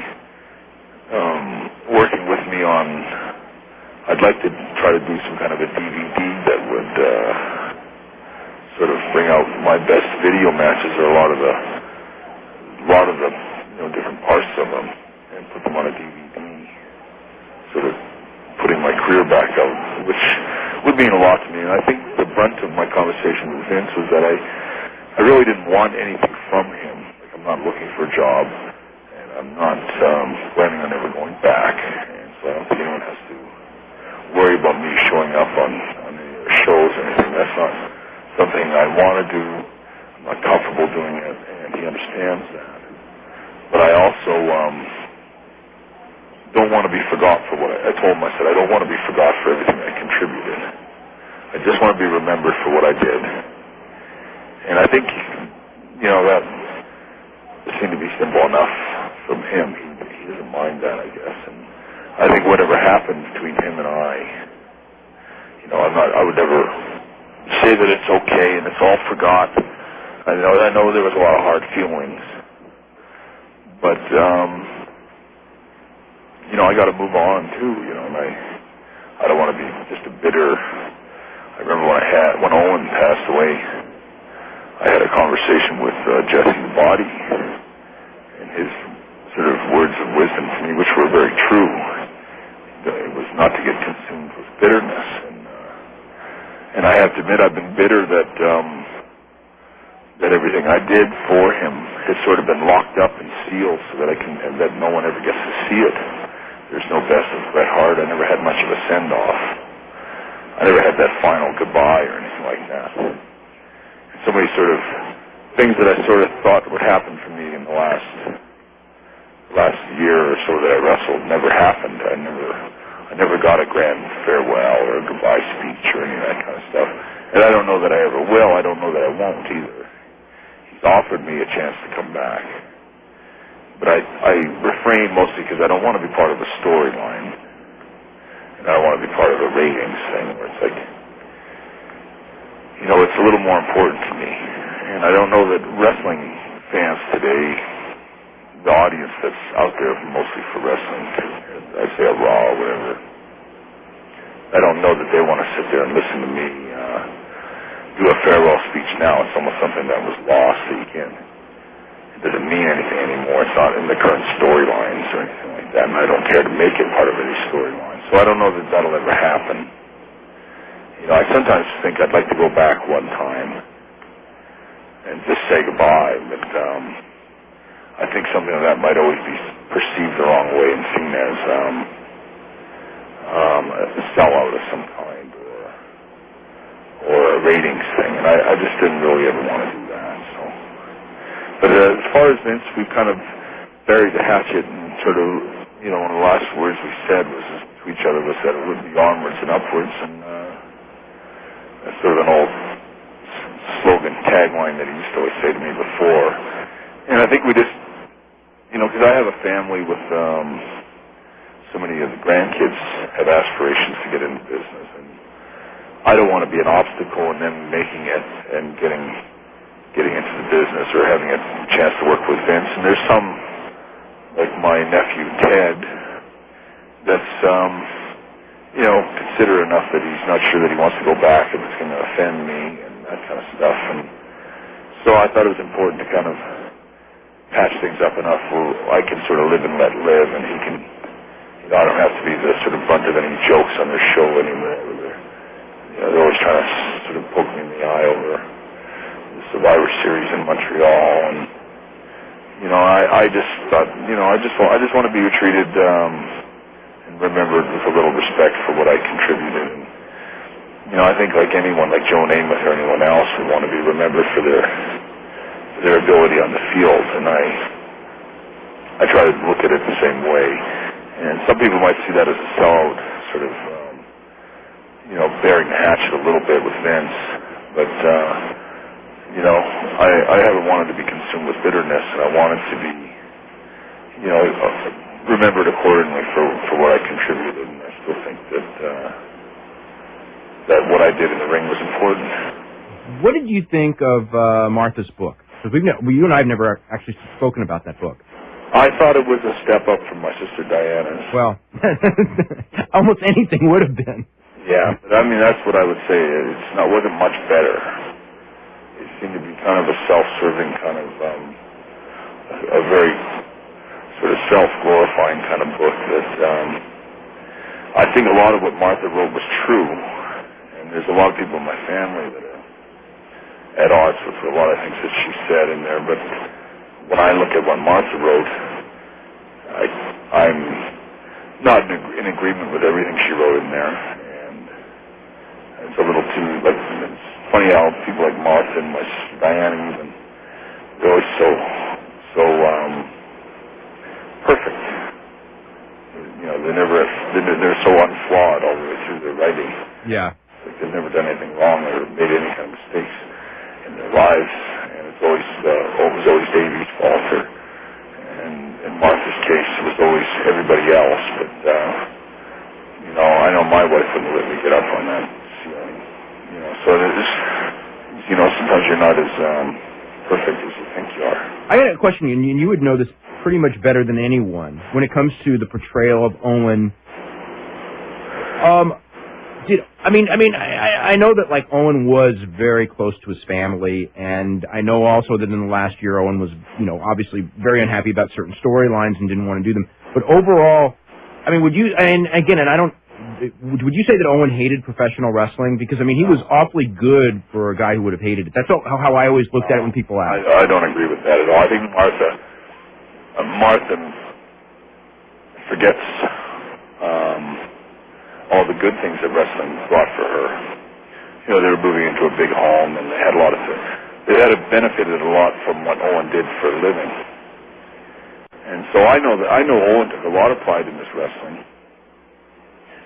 working with me on, I'd like to try to do some kind of a DVD that would sort of bring out my best video matches, or a lot of the different parts of them, and put them on a DVD, sort of putting my career back out, which would mean a lot to me. And I think the brunt of my conversation with Vince was that I really didn't want anything from him. Like, I'm not looking for a job, and I'm not planning on ever going back, and so I don't think anyone has to worry about me showing up on any shows or anything. That's not something I want to do. I'm not comfortable doing it, and he understands that. But I also don't want to be forgot for what I told him. I said, I don't want to be forgot for everything I contributed. I just want to be remembered for what I did. And I think, that seemed to be simple enough from him. He doesn't mind that, I guess. And I think whatever happened between him and I would never say that it's okay and it's all forgot. I know there was a lot of hard feelings. But, I got to move on too, and I don't want to be just a bitter. I remember when Owen passed away, I had a conversation with Jesse the Body, and his sort of words of wisdom to me, which were very true. It was not to get consumed with bitterness, and I have to admit I've been bitter that everything I did for him has sort of been locked up and sealed so that no one ever gets to see it. There's no best of Bret Hart. I never had much of a send-off. I never had that final goodbye or anything like that. So many sort of things that I sort of thought would happen for me in the last year or so that I wrestled never happened. I never got a grand farewell or a goodbye speech or any of that kind of stuff. And I don't know that I ever will. I don't know that I won't either. He's offered me a chance to come back. But I refrain mostly because I don't want to be part of a storyline. And I don't want to be part of a ratings thing where it's like, it's a little more important to me. And I don't know that wrestling fans today, the audience that's out there mostly for wrestling, I'd say a Raw or whatever, I don't know that they want to sit there and listen to me do a farewell speech now. It's almost something that was lost, that you can't. It doesn't mean anything anymore. It's not in the current storylines or anything like that, and I don't care to make it part of any storyline. So I don't know that that'll ever happen. I sometimes think I'd like to go back one time and just say goodbye, but I think something like that might always be perceived the wrong way and seen as a sellout of some kind or a ratings thing, and I just didn't really ever want to do that. So, but as far as Vince, we kind of buried the hatchet, and sort of, one of the last words we said was to each other was that it would be onwards and upwards, and that's sort of an old slogan, tagline that he used to always say to me before. And I think we just, because I have a family with so many of the grandkids have aspirations to get into business, and I don't want to be an obstacle in them making it and getting into the business or having a chance to work with Vince. And there's some, like my nephew Ted, that's, could considerate enough that he's not sure that he wants to go back if it's going to offend me and that kind of stuff. And so I thought it was important to kind of patch things up enough where I can sort of live and let live, and he can, I don't have to be the sort of butt of any jokes on their show anymore. They're always trying to sort of poke me in the eye over the Survivor Series in Montreal, and I just thought, I just want to be treated and remembered with a little respect for what I contributed. And, I think like anyone, like Joe Namath or anyone else, would want to be remembered for their ability on the field, and I try to look at it the same way. And some people might see that as a sellout, sort of, bearing the hatchet a little bit with Vince. But, I haven't wanted to be consumed with bitterness, and I wanted to be, remembered accordingly for what I contributed. And I still think that what I did in the ring was important. What did you think of Martha's book? Because you and I have never actually spoken about that book. I thought it was a step up from my sister Diana's. Well, almost anything would have been. Yeah, but I mean, that's what I would say. It wasn't much better. It seemed to be kind of a self-serving kind of, a very sort of self-glorifying kind of book that I think a lot of what Martha wrote was true. And there's a lot of people in my family that are at odds with a lot of things that she said in there. But when I look at what Martha wrote, I'm not in agreement with everything she wrote in there. It's a little too, like, it's funny how people like Martha and my sister Diana even, they're always so perfect. They're so unflawed all the way through their writing. Yeah. Like they've never done anything wrong or made any kind of mistakes in their lives, and it was always Davey's fault, and in Martha's case, it was always everybody else, but, I know my wife wouldn't let me get up on that. So there's, sometimes you're not as perfect as you think you are. I got a question, and you would know this pretty much better than anyone when it comes to the portrayal of Owen. I know that like Owen was very close to his family, and I know also that in the last year Owen was, obviously very unhappy about certain storylines and didn't want to do them. But overall, would you? And again, would you say that Owen hated professional wrestling? Because, he was awfully good for a guy who would have hated it. That's how I always looked at it when people ask. I don't agree with that at all. I think Martha forgets all the good things that wrestling brought for her. They were moving into a big home, and they had benefited a lot from what Owen did for a living. And so I know Owen took a lot of pride in this wrestling.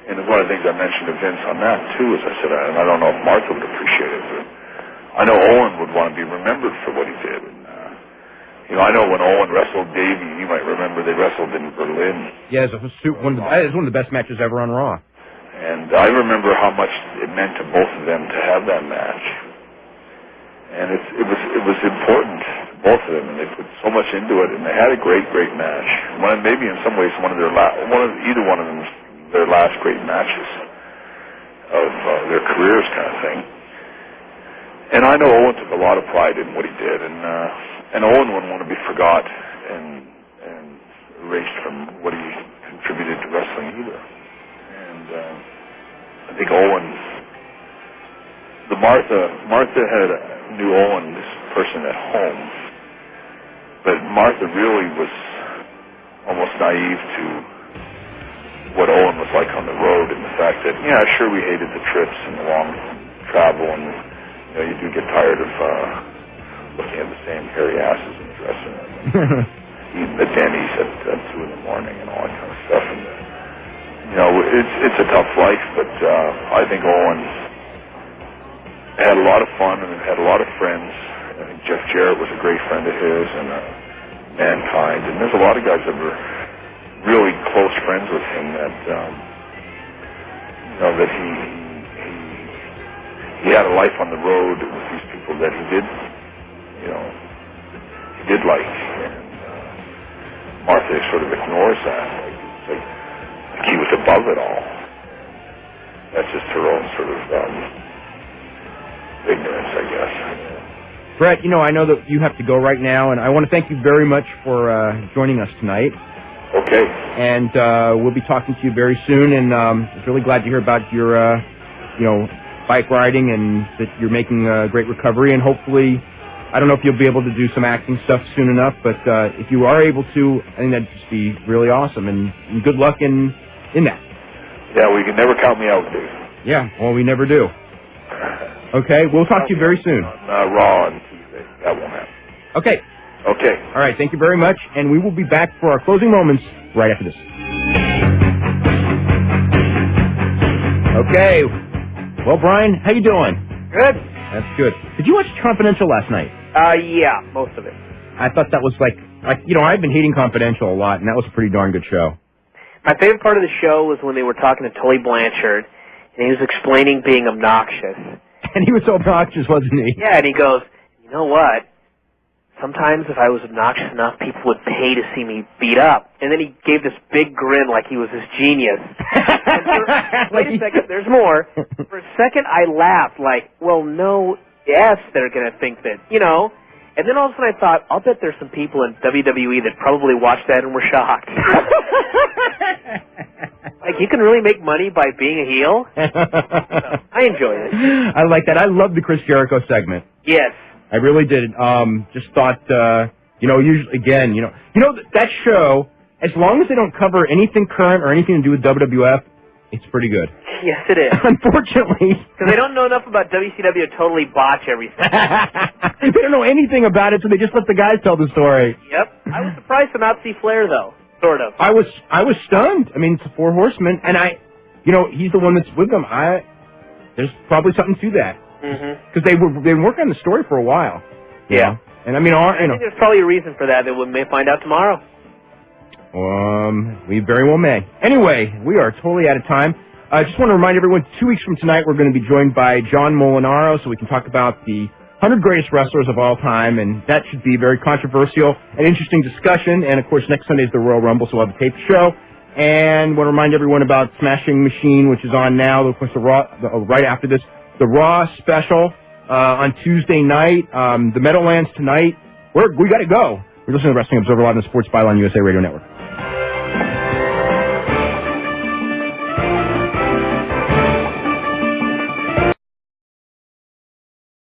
And one of the things I mentioned to Vince on that, too, is I said, and I don't know if Martha would appreciate it, but I know Owen would want to be remembered for what he did. And, I know when Owen wrestled Davey, you might remember they wrestled in Berlin. Yeah, it was one of the best matches ever on Raw. And I remember how much it meant to both of them to have that match. And it was important to both of them, and they put so much into it, and they had a great, great match. Maybe in some ways either one of them their last great matches of their careers, kind of thing. And I know Owen took a lot of pride in what he did, and Owen wouldn't want to be forgot and erased from what he contributed to wrestling either. And I think Martha knew Owen, this person at home, but Martha really was almost naive to what Owen was like on the road, and the fact that, sure, we hated the trips and the long travel, and you do get tired of looking at the same hairy asses in the dressing room, eating the Denny's at 2 in the morning and all that kind of stuff. And it's a tough life, but I think Owen had a lot of fun and had a lot of friends. I think Jeff Jarrett was a great friend of his, and Mankind, and there's a lot of guys that were really close friends with him that that he had a life on the road with these people that he did like, and Martha sort of ignores that, like he was above it all. That's just her own sort of ignorance, I guess. Bret, I know that you have to go right now, and I want to thank you very much for joining us tonight. Okay. And we'll be talking to you very soon, and I'm really glad to hear about your, bike riding and that you're making a great recovery, and hopefully, I don't know if you'll be able to do some acting stuff soon enough, but if you are able to, I think that'd just be really awesome, and good luck in that. Yeah, we can never count me out, Dave. Yeah, well, we never do. Okay, we'll talk to you very soon. On Raw on Tuesday. That won't happen. Okay. Okay. All right, thank you very much, and we will be back for our closing moments right after this. Okay. Well, Brian, how you doing? Good. That's good. Did you watch Confidential last night? Yeah, most of it. I thought that was like I've been hating Confidential a lot, and that was a pretty darn good show. My favorite part of the show was when they were talking to Tully Blanchard, and he was explaining being obnoxious. And he was so obnoxious, wasn't he? Yeah, and he goes, you know what? Sometimes if I was obnoxious enough, people would pay to see me beat up. And then he gave this big grin like he was this genius. Wait a second, there's more. For a second, I laughed like, well, no, yes, they're going to think that, And then all of a sudden I thought, I'll bet there's some people in WWE that probably watched that and were shocked. Like, you can really make money by being a heel? So, I enjoyed it. I like that. I love the Chris Jericho segment. Yes. I really did. Just thought, usually, again, that show, as long as they don't cover anything current or anything to do with WWF, it's pretty good. Yes, it is. Unfortunately. Because they don't know enough about WCW to totally botch everything. They don't know anything about it, so they just let the guys tell the story. Yep. I was surprised to not see Flair, though. Sort of. I was stunned. I mean, it's the Four Horsemen, and he's the one that's with them. There's probably something to that. Because they've been working on the story for a while. Yeah. And I think there's probably a reason for that we may find out tomorrow. We very well may. Anyway, we are totally out of time. I just want to remind everyone, 2 weeks from tonight, we're going to be joined by John Molinaro, so we can talk about the 100 greatest wrestlers of all time, and that should be a very controversial and interesting discussion. And, of course, next Sunday is the Royal Rumble, so we'll have a taped show. And want to remind everyone about Smashing Machine, which is on now. Of course, right after this, the Raw special on Tuesday night, the Meadowlands tonight. We got to go. We're listening to Wrestling Observer Live on the Sports Byline USA Radio Network.